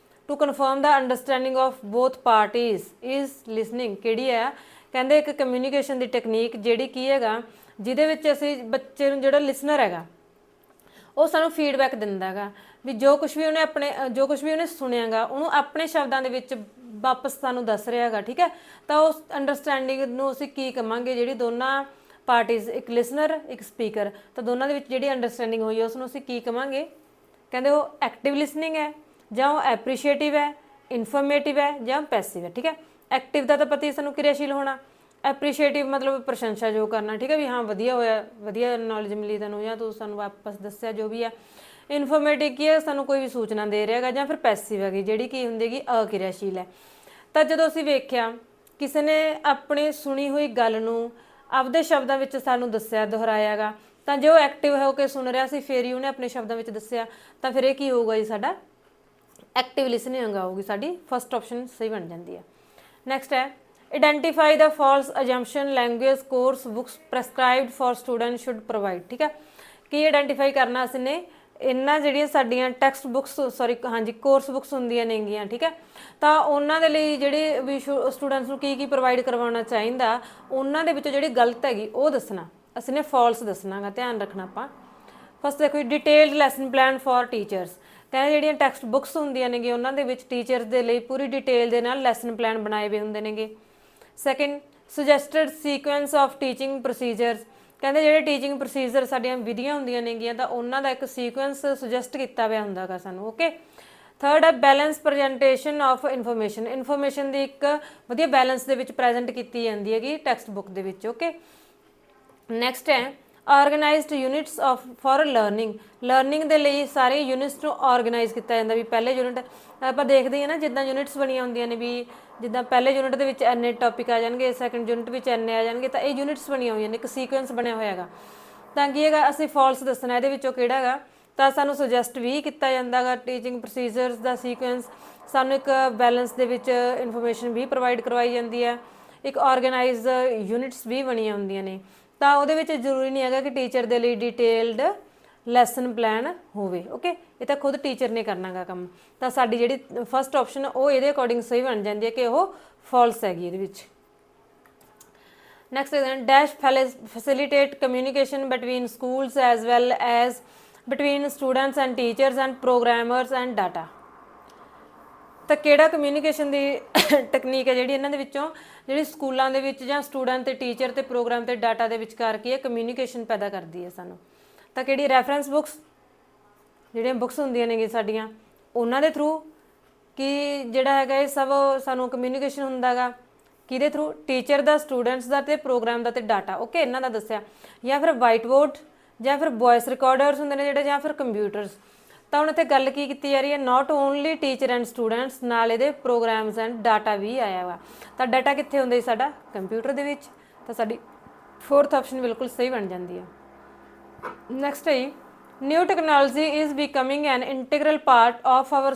to confirm the understanding of both parties is listening. ਕਿਹੜੀ ਹੈ, ਕਹਿੰਦੇ ਇੱਕ ਕਮਿਊਨੀਕੇਸ਼ਨ ਦੀ ਟੈਕਨੀਕ ਜਿਹੜੀ ਕੀ ਹੈਗਾ, ਜਿਹਦੇ ਵਿੱਚ ਅਸੀਂ ਬੱਚੇ ਨੂੰ, ਜਿਹੜਾ ਲਿਸਨਰ ਹੈਗਾ, ਉਹ ਸਾਨੂੰ ਫੀਡਬੈਕ ਦਿੰਦਾ ਹੈਗਾ ਵੀ ਜੋ ਕੁਛ ਵੀ ਉਹਨੇ ਸੁਣਿਆਗਾ ਉਹਨੂੰ ਆਪਣੇ ਸ਼ਬਦਾਂ ਦੇ ਵਿੱਚ ਵਾਪਸ ਸਾਨੂੰ ਦੱਸ ਰਿਹਾ ਹੈਗਾ, ਠੀਕ ਹੈ। ਤਾਂ ਉਸ ਅੰਡਰਸਟੈਂਡਿੰਗ ਨੂੰ ਅਸੀਂ ਕੀ ਕਹਾਂਗੇ, ਜਿਹੜੀ ਦੋਨਾਂ ਪਾਰਟੀਜ਼, ਇੱਕ ਲਿਸਨਰ ਇੱਕ ਸਪੀਕਰ, ਤਾਂ ਦੋਨਾਂ ਦੇ ਵਿੱਚ ਜਿਹੜੀ ਅੰਡਰਸਟੈਂਡਿੰਗ ਹੋਈ ਹੈ ਉਸ ਨੂੰ ਅਸੀਂ ਕੀ ਕਹਾਂਗੇ। ਕਹਿੰਦੇ ਉਹ ਐਕਟਿਵ ਲਿਸਨਿੰਗ ਹੈ, ਜਾਂ ਉਹ ਐਪਰੀਸ਼ੀਏਟਿਵ ਹੈ, ਇਨਫੋਰਮੇਟਿਵ ਹੈ, ਜਾਂ ਪੈਸਿਵ ਹੈ, ਠੀਕ ਹੈ। ਐਕਟਿਵ ਦਾ ਤਾਂ ਪਤਾ ਹੀ ਸਾਨੂੰ ਕਿਰਿਆਸ਼ੀਲ ਹੋਣਾ, ਐਪਰੀਸ਼ੀਏਟਿਵ ਮਤਲਬ ਪ੍ਰਸ਼ੰਸਾ ਜੋ ਕਰਨਾ, ਠੀਕ ਹੈ, ਵੀ ਹਾਂ ਵਧੀਆ ਹੋਇਆ, ਵਧੀਆ ਨੌਲੇਜ ਮਿਲੀ ਤੈਨੂੰ, ਜਾਂ ਤੂੰ ਸਾਨੂੰ ਵਾਪਸ ਦੱਸਿਆ ਜੋ ਵੀ ਆ। ਇਨਫੋਰਮੇਟਿਵ ਕੀ ਹੈ, ਸਾਨੂੰ ਕੋਈ ਵੀ ਸੂਚਨਾ ਦੇ ਰਿਹਾ ਹੈਗਾ, ਜਾਂ ਫਿਰ ਪੈਸਿਵ ਹੈਗੀ ਜਿਹੜੀ ਕੀ ਹੁੰਦੀ ਹੈਗੀ ਅਕਿਰਿਆਸ਼ੀਲ ਹੈ। ਤਾਂ ਜਦੋਂ ਅਸੀਂ ਵੇਖਿਆ ਕਿਸੇ ਨੇ ਆਪਣੀ ਸੁਣੀ ਹੋਈ ਗੱਲ ਨੂੰ ਆਪਦੇ ਸ਼ਬਦਾਂ ਵਿੱਚ ਸਾਨੂੰ ਦੱਸਿਆ, ਦੁਹਰਾਇਆ ਹੈਗਾ, ਤਾਂ ਜੇ ਉਹ ਐਕਟਿਵ ਹੋ ਕੇ ਸੁਣ ਰਿਹਾ ਸੀ ਫਿਰ ਹੀ ਉਹਨੇ ਆਪਣੇ ਸ਼ਬਦਾਂ ਵਿੱਚ ਦੱਸਿਆ, ਤਾਂ ਫਿਰ ਇਹ ਕੀ ਹੋਊਗਾ ਜੀ, ਸਾਡਾ ਐਕਟਿਵ ਲਿਸਨਿੰਗ ਆਊਗੀ, ਸਾਡੀ ਫਸਟ ਆਪਸ਼ਨ ਸਹੀ ਬਣ ਜਾਂਦੀ ਹੈ। ਨੈਕਸਟ ਹੈ identify the false assumption language course books prescribed for student should provide. ਠੀਕ ਹੈ, ਕੀ ਆਈਡੈਂਟੀਫਾਈ ਕਰਨਾ ਅਸੀਂ ਨੇ, ਇਹਨਾਂ ਜਿਹੜੀਆਂ ਸਾਡੀਆਂ ਟੈਕਸਟ ਬੁੱਕਸ ਹਾਂਜੀ ਕੋਰਸ ਬੁੱਕਸ ਹੁੰਦੀਆਂ ਨੇਗੀਆਂ, ਠੀਕ ਹੈ, ਤਾਂ ਉਹਨਾਂ ਦੇ ਲਈ ਜਿਹੜੇ ਵੀ ਸਟੂਡੈਂਟਸ ਨੂੰ ਕੀ ਪ੍ਰੋਵਾਈਡ ਕਰਵਾਉਣਾ ਚਾਹੀਦਾ, ਉਹਨਾਂ ਦੇ ਵਿੱਚੋਂ ਜਿਹੜੀ ਗਲਤ ਹੈਗੀ ਉਹ ਦੱਸਣਾ, ਅਸੀਂ ਨੇ ਫਾਲਸ ਦੱਸਣਾਗਾ, ਧਿਆਨ ਰੱਖਣਾ ਆਪਾਂ। ਫਸਟ ਦੇਖੋ detailed lesson plan for teachers, ਕਹਿੰਦੇ ਜਿਹੜੀਆਂ ਟੈਕਸਟ ਬੁੱਕਸ ਹੁੰਦੀਆਂ ਨੇਗੀਆਂ ਉਹਨਾਂ ਦੇ ਵਿੱਚ ਟੀਚਰਸ ਦੇ ਲਈ ਪੂਰੀ ਡਿਟੇਲ ਦੇ ਨਾਲ ਲੈਸਨ ਪਲਾਨ ਬਣਾਏ ਹੋਏ ਹੁੰਦੇ ਨੇਗੇ। Second suggested sequence of teaching procedures, ਕਹਿੰਦੇ ਜਿਹੜੇ ਟੀਚਿੰਗ ਪ੍ਰੋਸੀਜਰ ਸਾਡੀਆਂ ਵਿਧੀਆਂ ਹੁੰਦੀਆਂ ਨੇਗੀਆਂ ਤਾਂ ਉਹਨਾਂ ਦਾ ਇੱਕ ਸੀਕੁਐਂਸ ਸੁਜੈਸਟ ਕੀਤਾ ਹੋਇਆ ਹੁੰਦਾ ਗਾ ਸਾਨੂੰ। ਓਕੇ, ਥਰਡ ਹੈ ਬੈਲੈਂਸ ਪ੍ਰੈਜੈਂਟੇਸ਼ਨ ਆਫ ਇਨਫੋਰਮੇਸ਼ਨ ਦੀ ਇੱਕ ਵਧੀਆ ਬੈਲੈਂਸ ਦੇ ਵਿੱਚ ਪ੍ਰੈਜ਼ੈਂਟ ਕੀਤੀ ਜਾਂਦੀ ਹੈਗੀ ਟੈਕਸਟ ਬੁੱਕ ਦੇ ਵਿੱਚ। ਓਕੇ, ਨੈਕਸਟ ਹੈ organised units of for learning ਦੇ ਲਈ ਸਾਰੇ ਯੂਨਿਟਸ ਨੂੰ ਆਰਗੇਨਾਈਜ਼ ਕੀਤਾ ਜਾਂਦਾ, ਵੀ ਪਹਿਲੇ ਯੂਨਿਟ ਆਪਾਂ ਦੇਖਦੇ ਹਾਂ ਨਾ ਜਿੱਦਾਂ ਯੂਨਿਟਸ ਬਣੀਆਂ ਹੁੰਦੀਆਂ ਨੇ, ਵੀ ਜਿੱਦਾਂ ਪਹਿਲੇ ਯੂਨਿਟ ਦੇ ਵਿੱਚ ਇੰਨੇ ਟੌਪਿਕ ਆ ਜਾਣਗੇ, ਸੈਕੰਡ ਯੂਨਿਟ ਵਿੱਚ ਇੰਨੇ ਆ ਜਾਣਗੇ, ਤਾਂ ਇਹ ਯੂਨਿਟਸ ਬਣੀਆਂ ਹੋਈਆਂ ਨੇ, ਇੱਕ ਸੀਕੁਐਂਸ ਬਣਿਆ ਹੋਇਆ ਹੈਗਾ। ਤਾਂ ਕੀ ਹੈਗਾ ਅਸੀਂ ਫਾਲਸ ਦੱਸਣਾ ਇਹਦੇ ਵਿੱਚੋਂ ਕਿਹੜਾ ਹੈਗਾ, ਤਾਂ ਸਾਨੂੰ ਸੁਜੈਸਟ ਵੀ ਕੀਤਾ ਜਾਂਦਾ ਗਾ ਟੀਚਿੰਗ ਪ੍ਰੋਸੀਜਰਸ ਦਾ ਸੀਕੁਐਂਸ, ਸਾਨੂੰ ਇੱਕ ਬੈਲੈਂਸ ਦੇ ਵਿੱਚ ਇਨਫੋਰਮੇਸ਼ਨ ਵੀ ਪ੍ਰੋਵਾਈਡ ਕਰਵਾਈ ਜਾਂਦੀ ਹੈ, ਇੱਕ ਆਰਗੇਨਾਈਜ਼ਡ ਯੂਨਿਟਸ ਵੀ ਬਣੀਆਂ ਹੁੰਦੀਆਂ ਨੇ। ਤਾਂ ਉਹਦੇ ਵਿੱਚ ਜ਼ਰੂਰੀ ਨਹੀਂ ਹੈਗਾ ਕਿ ਟੀਚਰ ਦੇ ਲਈ ਡਿਟੇਲਡ ਲੈਸਨ ਪਲਾਨ ਹੋਵੇ। ਓਕੇ, ਇਹ ਤਾਂ ਖੁਦ ਟੀਚਰ ਨੇ ਕਰਨਾ ਗਾ ਕੰਮ। ਤਾਂ ਸਾਡੀ ਜਿਹੜੀ ਫਸਟ ਆਪਸ਼ਨ ਉਹ ਇਹਦੇ ਅਕੋਰਡਿੰਗ ਸਹੀ ਬਣ ਜਾਂਦੀ ਹੈ ਕਿ ਉਹ ਫਾਲਸ ਹੈਗੀ ਇਹਦੇ ਵਿੱਚ। Next dash facilitate communication between schools as well as between students and teachers and programmers and data. ਤਾਂ ਕਿਹੜਾ ਕਮਿਊਨੀਕੇਸ਼ਨ ਦੀ ਟੈਕਨੀਕ ਹੈ ਜਿਹੜੀ ਇਹਨਾਂ ਦੇ ਵਿੱਚੋਂ ਜਿਹੜੀ ਸਕੂਲਾਂ ਦੇ ਵਿੱਚ ਜਾਂ ਸਟੂਡੈਂਟ ਤੇ ਟੀਚਰ ਤੇ ਪ੍ਰੋਗਰਾਮ ਤੇ ਡਾਟਾ ਦੇ ਵਿਚਕਾਰ ਕੀ ਹੈ ਕਮਿਊਨੀਕੇਸ਼ਨ ਪੈਦਾ ਕਰਦੀ ਹੈ ਸਾਨੂੰ, ਤਾਂ ਕਿਹੜੀ ਰੈਫਰੈਂਸ ਬੁੱਕਸ ਜਿਹੜੀਆਂ ਬੁੱਕਸ ਹੁੰਦੀਆਂ ਨੇਗੀਆਂ ਸਾਡੀਆਂ ਉਹਨਾਂ ਦੇ ਥਰੂ ਕਿ ਜਿਹੜਾ ਹੈਗਾ ਇਹ ਸਭ ਸਾਨੂੰ ਕਮਿਊਨੀਕੇਸ਼ਨ ਹੁੰਦਾ ਗਾ ਕਿਹਦੇ ਥਰੂ, ਟੀਚਰ ਦਾ, ਸਟੂਡੈਂਟਸ ਦਾ ਤੇ ਪ੍ਰੋਗਰਾਮ ਦਾ ਤੇ ਡਾਟਾ। ਓਕੇ, ਇਹਨਾਂ ਦਾ ਦੱਸਿਆ, ਜਾਂ ਫਿਰ ਵਾਈਟ ਬੋਰਡ ਜਾਂ ਫਿਰ ਵੌਇਸ ਰਿਕਾਰਡਰਸ ਹੁੰਦੇ ਨੇ ਜਿਹੜੇ, ਜਾਂ ਫਿਰ ਕੰਪਿਊਟਰਸ। ਤਾਂ ਹੁਣ ਇੱਥੇ ਗੱਲ ਕੀ ਕੀਤੀ ਜਾ ਰਹੀ ਹੈ, not only teacher and students, ਨਾਲ ਇਹਦੇ ਪ੍ਰੋਗਰਾਮਸ ਐਂਡ ਡਾਟਾ ਵੀ ਆਇਆ ਵਾ। ਤਾਂ ਡਾਟਾ ਕਿੱਥੇ ਹੁੰਦਾ ਜੀ ਸਾਡਾ ਕੰਪਿਊਟਰ ਦੇ ਵਿੱਚ, ਤਾਂ ਸਾਡੀ ਫੋਰਥ ਆਪਸ਼ਨ ਬਿਲਕੁਲ ਸਹੀ ਬਣ ਜਾਂਦੀ ਹੈ। ਨੈਕਸਟ ਹੈ new technology is becoming an integral part of our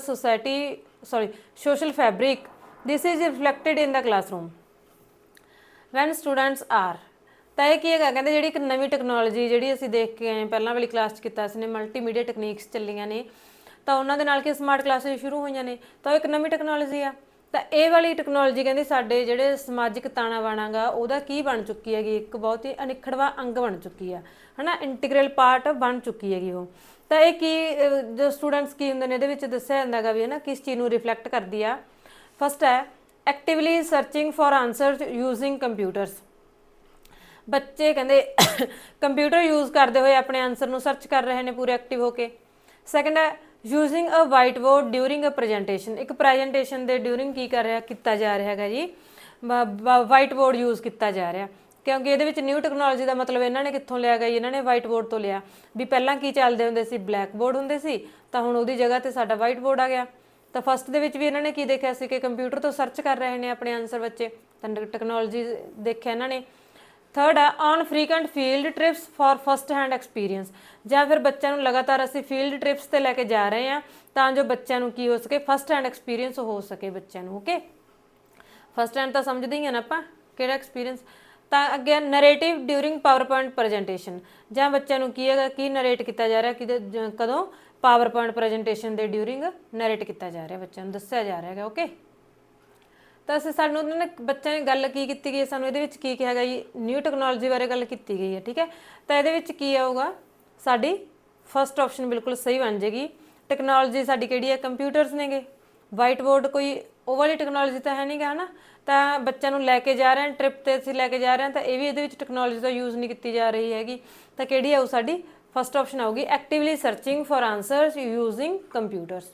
social fabric, this is reflected in the classroom when students are. ਤਾਂ ਇਹ ਕੀ ਹੈਗਾ, ਕਹਿੰਦੇ ਜਿਹੜੀ ਇੱਕ ਨਵੀਂ ਟੈਕਨੋਲੋਜੀ ਜਿਹੜੀ ਅਸੀਂ ਦੇਖ ਕੇ ਆਏ ਪਹਿਲਾਂ ਵਾਲੀ ਕਲਾਸ 'ਚ ਕੀਤਾ ਸੀ ਨੇ, ਮਲਟੀਮੀਡੀਆ ਟੈਕਨੀਕਸ ਚੱਲੀਆਂ ਨੇ, ਤਾਂ ਉਹਨਾਂ ਦੇ ਨਾਲ ਕੀ ਸਮਾਰਟ ਕਲਾਸਿਸ ਸ਼ੁਰੂ ਹੋਈਆਂ ਨੇ, ਤਾਂ ਉਹ ਇੱਕ ਨਵੀਂ ਟੈਕਨੋਲੋਜੀ ਆ। ਤਾਂ ਇਹ ਵਾਲੀ ਟੈਕਨੋਲੋਜੀ ਕਹਿੰਦੇ ਸਾਡੇ ਜਿਹੜੇ ਸਮਾਜਿਕ ਤਾਣਾ ਬਾਣਾ ਗਾ ਉਹਦਾ ਕੀ ਬਣ ਚੁੱਕੀ ਹੈਗੀ, ਇੱਕ ਬਹੁਤ ਹੀ ਅਨਿੱਖੜਵਾਂ ਅੰਗ ਬਣ ਚੁੱਕੀ ਆ, ਹੈ ਨਾ, ਇੰਟੀਗਰਲ ਪਾਰਟ ਬਣ ਚੁੱਕੀ ਹੈਗੀ ਉਹ। ਤਾਂ ਇਹ ਕੀ ਜੋ ਸਟੂਡੈਂਟਸ ਕੀ ਹੁੰਦੇ ਨੇ ਇਹਦੇ ਵਿੱਚ ਦੱਸਿਆ ਜਾਂਦਾ ਗਾ ਵੀ ਹੈ ਨਾ ਕਿਸ ਚੀਜ਼ ਨੂੰ ਰਿਫਲੈਕਟ ਕਰਦੀ ਆ। ਫਸਟ ਹੈ actively searching for answers using computers, ਬੱਚੇ ਕਹਿੰਦੇ ਕੰਪਿਊਟਰ ਯੂਜ਼ ਕਰਦੇ ਹੋਏ ਆਪਣੇ ਆਨਸਰ ਨੂੰ ਸਰਚ ਕਰ ਰਹੇ ਨੇ ਪੂਰੇ ਐਕਟਿਵ ਹੋ ਕੇ। ਸੈਕੰਡ ਹੈ ਯੂਜ਼ਿੰਗ ਅ ਵਾਈਟ ਬੋਰਡ ਡਿਊਰਿੰਗ ਅ ਪ੍ਰੈਜੈਂਟੇਸ਼ਨ, ਇੱਕ ਪ੍ਰੈਜੈਂਟੇਸ਼ਨ ਦੇ ਡਿਊਰਿੰਗ ਕੀ ਕਰ ਰਿਹਾ ਕੀਤਾ ਜਾ ਰਿਹਾ ਹੈਗਾ ਜੀ, ਵਾਈਟ ਬੋਰਡ ਯੂਜ਼ ਕੀਤਾ ਜਾ ਰਿਹਾ, ਕਿਉਂਕਿ ਇਹਦੇ ਵਿੱਚ ਨਿਊ ਟੈਕਨੋਲੋਜੀ ਦਾ ਮਤਲਬ ਇਹਨਾਂ ਨੇ ਕਿੱਥੋਂ ਲਿਆ ਗਿਆ, ਇਹਨਾਂ ਨੇ ਵਾਈਟ ਬੋਰਡ ਤੋਂ ਲਿਆ, ਵੀ ਪਹਿਲਾਂ ਕੀ ਚੱਲਦੇ ਹੁੰਦੇ ਸੀ ਬਲੈਕ ਬੋਰਡ ਹੁੰਦੇ ਸੀ, ਤਾਂ ਹੁਣ ਉਹਦੀ ਜਗ੍ਹਾ ਤੇ ਸਾਡਾ ਵਾਈਟ ਬੋਰਡ ਆ ਗਿਆ। ਤਾਂ ਫਸਟ ਦੇ ਵਿੱਚ ਵੀ ਇਹਨਾਂ ਨੇ ਕੀ ਦੇਖਿਆ ਸੀ ਕਿ ਕੰਪਿਊਟਰ ਤੋਂ ਸਰਚ ਕਰ ਰਹੇ ਨੇ ਆਪਣੇ ਆਨਸਰ ਬੱਚੇ, ਤਾਂ ਟੈਕਨੋਲੋਜੀ ਦੇਖਿਆ ਇਹਨਾਂ ਨੇ। ਥਰਡ ਹੈ on frequent field trips for first hand experience, ਜਾਂ ਫਿਰ ਬੱਚਿਆਂ ਨੂੰ ਲਗਾਤਾਰ ਅਸੀਂ ਫੀਲਡ ਟ੍ਰਿਪਸ ਤੇ ਲੈ ਕੇ ਜਾ ਰਹੇ ਹਾਂ ਤਾਂ ਜੋ ਬੱਚਿਆਂ ਨੂੰ ਕੀ ਹੋ ਸਕੇ, ਫਸਟ ਹੈਂਡ ਐਕਸਪੀਰੀਅੰਸ ਹੋ ਸਕੇ ਬੱਚਿਆਂ ਨੂੰ। ਓਕੇ, ਫਸਟ ਹੈਂਡ ਤਾਂ ਸਮਝਦੇ ਹੀ ਆ ਨਾ ਆਪਾਂ ਕਿਹੜਾ ਐਕਸਪੀਰੀਅੰਸ। ਤਾਂ ਅੱਗੇ narrative during power point presentation, ਜਾਂ ਬੱਚਿਆਂ ਨੂੰ ਕੀ ਹੈਗਾ ਕੀ ਨਰੇਟ ਕੀਤਾ ਜਾ ਰਿਹਾ ਕਿਹਦੇ ਕਦੋਂ, ਪਾਵਰ ਪੁਆਇੰਟ ਪ੍ਰੈਜੈਂਟੇਸ਼ਨ ਦੇ ਡਿਊਰਿੰਗ ਨਰੇਟ ਕੀਤਾ ਜਾ ਰਿਹਾ, ਬੱਚਿਆਂ ਨੂੰ ਦੱਸਿਆ ਜਾ ਰਿਹਾ ਹੈਗਾ। ਓਕੇ, ਤਾਂ ਅਸੀਂ ਸਾਨੂੰ ਉਹਨਾਂ ਨੇ ਬੱਚਿਆਂ ਨੇ ਗੱਲ ਕੀ ਕੀਤੀ ਗਈ, ਸਾਨੂੰ ਇਹਦੇ ਵਿੱਚ ਕੀ ਕਿਹਾ ਗਿਆ ਜੀ, ਨਿਊ ਟੈਕਨੋਲੋਜੀ ਬਾਰੇ ਗੱਲ ਕੀਤੀ ਗਈ ਹੈ। ਠੀਕ ਹੈ, ਤਾਂ ਇਹਦੇ ਵਿੱਚ ਕੀ ਆਊਗਾ, ਸਾਡੀ ਫਸਟ ਆਪਸ਼ਨ ਬਿਲਕੁਲ ਸਹੀ ਬਣ ਜਾਏਗੀ। ਟੈਕਨੋਲੋਜੀ ਸਾਡੀ ਕਿਹੜੀ ਹੈ, ਕੰਪਿਊਟਰਸ ਨੇਗੇ, ਵਾਈਟ ਬੋਰਡ ਕੋਈ ਉਹ ਵਾਲੀ ਟੈਕਨੋਲੋਜੀ ਤਾਂ ਹੈ ਨਹੀਂ ਗਾ, ਹੈ ਨਾ। ਤਾਂ ਬੱਚਿਆਂ ਨੂੰ ਲੈ ਕੇ ਜਾ ਰਹੇ ਹਾਂ ਟ੍ਰਿਪ 'ਤੇ ਅਸੀਂ ਲੈ ਕੇ ਜਾ ਰਹੇ ਹਾਂ, ਤਾਂ ਇਹ ਵੀ ਇਹਦੇ ਵਿੱਚ ਟੈਕਨੋਲੋਜੀ ਦਾ ਯੂਜ਼ ਨਹੀਂ ਕੀਤੀ ਜਾ ਰਹੀ ਹੈਗੀ, ਤਾਂ ਕਿਹੜੀ ਆਊ ਸਾਡੀ ਫਸਟ ਆਪਸ਼ਨ ਆਊਗੀ actively searching for answers using computers.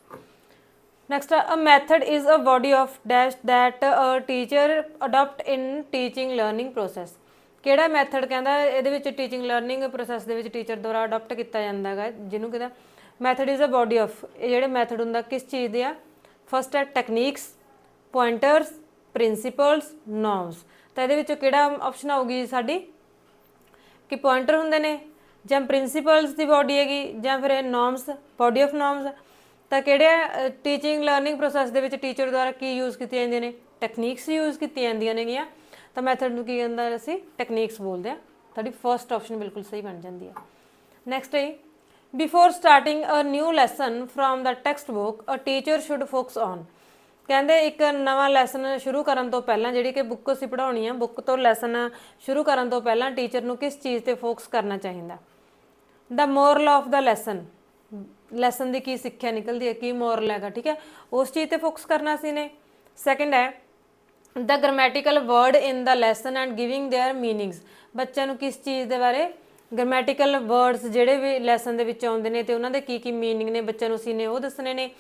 Next a method is a body of dash that a teacher adopt in teaching learning process, ਕਿਹੜਾ ਮੈਥਡ ਕਹਿੰਦਾ ਇਹਦੇ ਵਿੱਚ ਟੀਚਿੰਗ ਲਰਨਿੰਗ ਪ੍ਰੋਸੈਸ ਦੇ ਵਿੱਚ ਟੀਚਰ ਦੁਆਰਾ ਅਡਾਪਟ ਕੀਤਾ ਜਾਂਦਾ ਹੈਗਾ, ਜਿਹਨੂੰ ਕਹਿੰਦਾ method is a body of, ਇਹ ਜਿਹੜੇ ਮੈਥਡ ਹੁੰਦਾ ਕਿਸ ਚੀਜ਼ ਦੇ ਆ? ਫਸਟ ਹੈ ਟੈਕਨੀਕਸ, ਪੁਆਇੰਟਰਸ, ਪ੍ਰਿੰਸੀਪਲਸ, ਨੋਰਮਸ। ਤਾਂ ਇਹਦੇ ਵਿੱਚੋਂ ਕਿਹੜਾ ਆਪਸ਼ਨ ਆਊਗੀ ਸਾਡੀ ਕਿ ਪੁਆਇੰਟਰ ਹੁੰਦੇ ਨੇ, ਜਾਂ ਪ੍ਰਿੰਸੀਪਲਸ ਦੀ ਬੋਡੀ ਹੈਗੀ, ਜਾਂ ਫਿਰ ਇਹ ਨੋਰਮਸ, ਬੋਡੀ ਆਫ ਨੋਰਮਸ। ਤਾਂ ਕਿਹੜੇ ਟੀਚਿੰਗ ਲਰਨਿੰਗ ਪ੍ਰੋਸੈਸ ਦੇ ਵਿੱਚ ਟੀਚਰ ਦੁਆਰਾ ਕੀ ਯੂਜ਼ ਕੀਤੀਆਂ ਜਾਂਦੀਆਂ ਨੇ? ਟੈਕਨੀਕਸ ਯੂਜ਼ ਕੀਤੀਆਂ ਜਾਂਦੀਆਂ ਨੇਗੀਆਂ। ਤਾਂ ਮੈਥਡ ਨੂੰ ਕੀ ਕਹਿੰਦਾ ਅਸੀਂ? ਟੈਕਨੀਕਸ ਬੋਲਦੇ ਆ। ਤੁਹਾਡੀ ਫਸਟ ਆਪਸ਼ਨ ਬਿਲਕੁਲ ਸਹੀ ਬਣ ਜਾਂਦੀ ਹੈ। ਨੈਕਸਟ ਹੈ before starting a new lesson from the textbook a teacher should focus on. ਕਹਿੰਦੇ ਇੱਕ ਨਵਾਂ ਲੈਸਨ ਸ਼ੁਰੂ ਕਰਨ ਤੋਂ ਪਹਿਲਾਂ, ਜਿਹੜੀ ਕਿ ਬੁੱਕ ਅਸੀਂ ਪੜ੍ਹਾਉਣੀ ਆ, ਬੁੱਕ ਤੋਂ ਲੈਸਨ ਸ਼ੁਰੂ ਕਰਨ ਤੋਂ ਪਹਿਲਾਂ ਟੀਚਰ ਨੂੰ ਕਿਸ ਚੀਜ਼ ਤੇ ਫੋਕਸ ਕਰਨਾ ਚਾਹੀਦਾ? The moral of the lesson, lesson ਦੀ ਕੀ ਸਿੱਖਿਆ ਨਿਕਲਦੀ ਹੈ, ਕੀ ਮੋਰਲ ਹੈਗਾ, ਠੀਕ ਹੈ, ਉਸ ਚੀਜ਼ ਤੇ ਫੋਕਸ ਕਰਨਾ ਸੀ ਨੇ। ਸੈਕਿੰਡ ਹੈ the grammatical word in the lesson and giving their meanings. ਬੱਚਿਆਂ ਨੂੰ ਕਿਸ ਚੀਜ਼ ਦੇ ਬਾਰੇ, ਗ੍ਰਾਮੈਟੀਕਲ ਵਰਡਸ ਜਿਹੜੇ ਵੀ ਲੈਸਨ ਦੇ ਵਿੱਚ ਆਉਂਦੇ ਨੇ ਤੇ ਉਹਨਾਂ ਦੇ ਕੀ ਕੀ ਮੀਨਿੰਗ ਨੇ ਬੱਚਿਆਂ ਨੂੰ ਸੀ ਨੇ ਉਹ ਦੱਸਣੇ ਨੇ।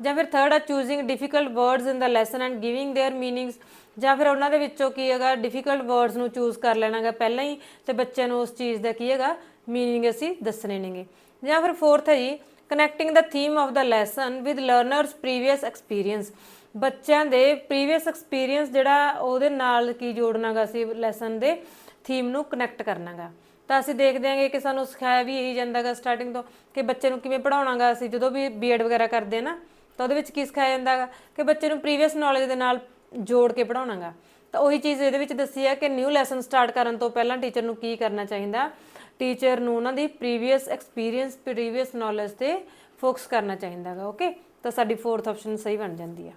ਜਾਂ ਫਿਰ ਥਰਡ ਆ ਚੂਜ਼ਿੰਗ difficult words in the lesson and giving their meanings. ਜਾਂ ਫਿਰ ਉਹਨਾਂ ਦੇ ਵਿੱਚੋਂ ਕੀ ਹੈਗਾ ਡਿਫੀਕਲਟ ਵਰਡਸ ਨੂੰ ਚੂਜ਼ ਕਰ ਲੈਣਾ ਗਾ ਪਹਿਲਾਂ ਹੀ ਤੇ ਬੱਚਿਆਂ ਨੂੰ ਉਸ ਚੀਜ਼ ਦਾ ਕੀ ਹੈਗਾ ਮੀਨਿੰਗ ਅਸੀਂ ਦੱਸਣੇ ਨੇਗੇ। ਜਾਂ ਫਿਰ ਫੋਰਥ ਹੈ ਜੀ connecting the theme of the lesson with learners previous experience. ਬੱਚਿਆਂ ਦੇ ਪ੍ਰੀਵੀਅਸ ਐਕਸਪੀਰੀਅੰਸ ਜਿਹੜਾ ਉਹਦੇ ਨਾਲ ਕੀ ਜੋੜਨਾ ਗਾ ਅਸੀਂ ਲੈਸਨ ਦੇ ਥੀਮ ਨੂੰ ਕਨੈਕਟ ਕਰਨਾ ਗਾ। ਤਾਂ ਅਸੀਂ ਦੇਖਦੇ ਆਂਗੇ ਕਿ ਸਾਨੂੰ ਸਿਖਾਇਆ ਵੀ ਇਹੀ ਜਾਂਦਾ ਗਾ ਸਟਾਰਟਿੰਗ ਤੋਂ ਕਿ ਬੱਚੇ ਨੂੰ ਕਿਵੇਂ ਪੜ੍ਹਾਉਣਾ ਗਾ। ਅਸੀਂ ਜਦੋਂ ਵੀ ਬੀਐਡ ਵਗੈਰਾ ਕਰਦੇ ਨਾ ਤਾਂ ਉਹਦੇ ਵਿੱਚ ਕੀ ਸਿਖਾਇਆ ਜਾਂਦਾ ਗਾ ਕਿ ਬੱਚੇ ਨੂੰ ਪ੍ਰੀਵੀਅਸ ਨੌਲੇਜ ਦੇ ਨਾਲ ਜੋੜ ਕੇ ਪੜ੍ਹਾਉਣਾ ਗਾ। ਤਾਂ ਉਹੀ ਚੀਜ਼ ਇਹਦੇ ਵਿੱਚ ਦੱਸੀ ਹੈ ਕਿ ਨਿਊ ਲੈਸਨ ਸਟਾਰਟ ਕਰਨ ਤੋਂ ਪਹਿਲਾਂ ਟੀਚਰ ਨੂੰ ਕੀ ਕਰਨਾ ਚਾਹੀਦਾ? ਟੀਚਰ ਨੂੰ ਉਹਨਾਂ ਦੀ ਪ੍ਰੀਵੀਅਸ ਐਕਸਪੀਰੀਅੰਸ, ਪ੍ਰੀਵੀਅਸ ਨੌਲੇਜ ਤੇ ਫੋਕਸ ਕਰਨਾ ਚਾਹੀਦਾ ਗਾ। ਓਕੇ, ਤਾਂ ਸਾਡੀ ਫੋਰਥ ਆਪਸ਼ਨ ਸਹੀ ਬਣ ਜਾਂਦੀ ਹੈ।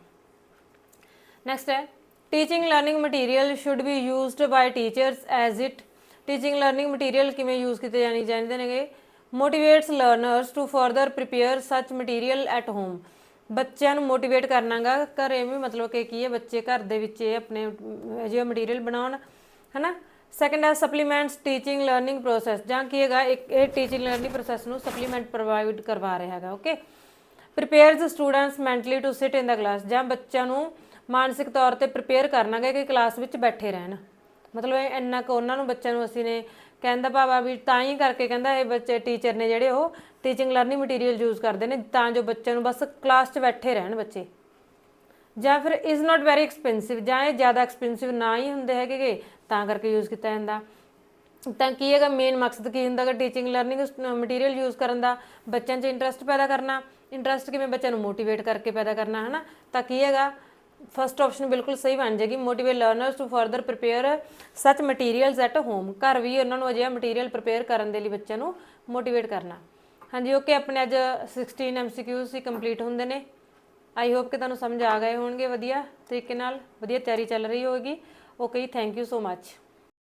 ਨੈਕਸਟ ਹੈ teaching learning material should be used by teachers as it. Teaching learning material ਕਿਵੇਂ ਯੂਜ਼ ਕੀਤੇ ਜਾਣੇ ਚਾਹੀਦੇ ਨੇਗੇ? Motivates learners to further prepare such material at home. ਬੱਚਿਆਂ ਨੂੰ ਮੋਟੀਵੇਟ ਕਰਨਾ ਗਾ ਘਰੇ ਵੀ, ਮਤਲਬ ਕਿ ਕੀ ਹੈ ਬੱਚੇ ਘਰ ਦੇ ਵਿੱਚ ਇਹ ਆਪਣੇ ਅਜਿਹਾ ਮਟੀਰੀਅਲ ਬਣਾਉਣ, ਹੈ ਨਾ। ਸੈਕਿੰਡ ਹੈ ਸਪਲੀਮੈਂਟਸ ਟੀਚਿੰਗ ਲਰਨਿੰਗ ਪ੍ਰੋਸੈਸ, ਜਾਂ ਕੀ ਹੈਗਾ ਇਹ ਟੀਚਿੰਗ ਲਰਨਿੰਗ ਪ੍ਰੋਸੈਸ ਨੂੰ ਸਪਲੀਮੈਂਟ ਪ੍ਰੋਵਾਈਡ ਕਰਵਾ ਰਿਹਾ ਹੈਗਾ। Okay, prepares students mentally to sit in the class, ਜਾਂ ਬੱਚਿਆਂ ਨੂੰ ਮਾਨਸਿਕ ਤੌਰ ਤੇ ਪ੍ਰੀਪੇਅਰ ਕਰਨਾ ਗਾ ਕਿ ਕਲਾਸ ਵਿੱਚ ਬੈਠੇ ਰਹਿਣ। ਮਤਲਬ ਇੰਨਾ ਕੁ ਉਹਨਾਂ ਨੂੰ ਬੱਚਿਆਂ ਨੂੰ ਅਸੀਂ ਨੇ ਕਹਿੰਦਾ ਭਾਵਾ ਵੀ ਤਾਂ ਹੀ ਕਰਕੇ ਕਹਿੰਦਾ ਇਹ ਬੱਚੇ ਟੀਚਰ ਨੇ ਜਿਹੜੇ ਉਹ ਟੀਚਿੰਗ ਲਰਨਿੰਗ ਮਟੀਰੀਅਲ ਯੂਜ਼ ਕਰਦੇ ਨੇ ਤਾਂ ਜੋ ਬੱਚਿਆਂ ਨੂੰ ਬਸ ਕਲਾਸ 'ਚ ਬੈਠੇ ਰਹਿਣ ਬੱਚੇ। ਜਾਂ ਫਿਰ ਇਜ਼ ਨਾਟ ਵੈਰੀ ਐਕਸਪੈਂਸਿਵ, ਜਾਂ ਇਹ ਜ਼ਿਆਦਾ ਐਕਸਪੈਂਸਿਵ ਨਾ ਹੀ ਹੁੰਦੇ ਹੈਗੇ ਤਾਂ ਕਰਕੇ ਯੂਜ਼ ਕੀਤਾ ਜਾਂਦਾ। ਤਾਂ ਕੀ ਹੈਗਾ ਮੇਨ ਮਕਸਦ ਕੀ ਹੁੰਦਾ ਗਾ ਟੀਚਿੰਗ ਲਰਨਿੰਗ ਮਟੀਰੀਅਲ ਯੂਜ਼ ਕਰਨ ਦਾ? ਬੱਚਿਆਂ 'ਚ ਇੰਟਰਸਟ ਪੈਦਾ ਕਰਨਾ। ਇੰਟਰਸਟ ਕਿਵੇਂ? ਬੱਚਿਆਂ ਨੂੰ ਮੋਟੀਵੇਟ ਕਰਕੇ ਪੈਦਾ ਕਰਨਾ, ਹੈ ਨਾ। ਤਾਂ ਕੀ ਹੈਗਾ ਫਸਟ ਆਪਸ਼ਨ ਬਿਲਕੁਲ ਸਹੀ ਬਣ ਜਾਏਗੀ, motivate learners to further prepare such materials at home. ਘਰ ਵੀ ਉਹਨਾਂ ਨੂੰ ਅਜਿਹਾ ਮਟੀਰੀਅਲ ਪ੍ਰੀਪੇਅਰ ਕਰਨ ਦੇ ਲਈ ਬੱਚਿਆਂ ਨੂੰ ਮੋਟੀਵੇਟ ਕਰਨਾ। ਹਾਂਜੀ ਓਕੇ, ਆਪਣੇ ਅੱਜ 16 MCQs ਹੀ ਕੰਪਲੀਟ ਹੁੰਦੇ ਨੇ। ਆਈ ਹੋਪ ਕਿ ਤੁਹਾਨੂੰ ਸਮਝ ਆ ਗਏ ਹੋਣਗੇ, ਵਧੀਆ ਤਰੀਕੇ ਨਾਲ ਵਧੀਆ ਤਿਆਰੀ ਚੱਲ ਰਹੀ ਹੋਵੇਗੀ। ਓਕੇ ਜੀ, ਥੈਂਕ ਯੂ ਸੋ ਮੱਚ।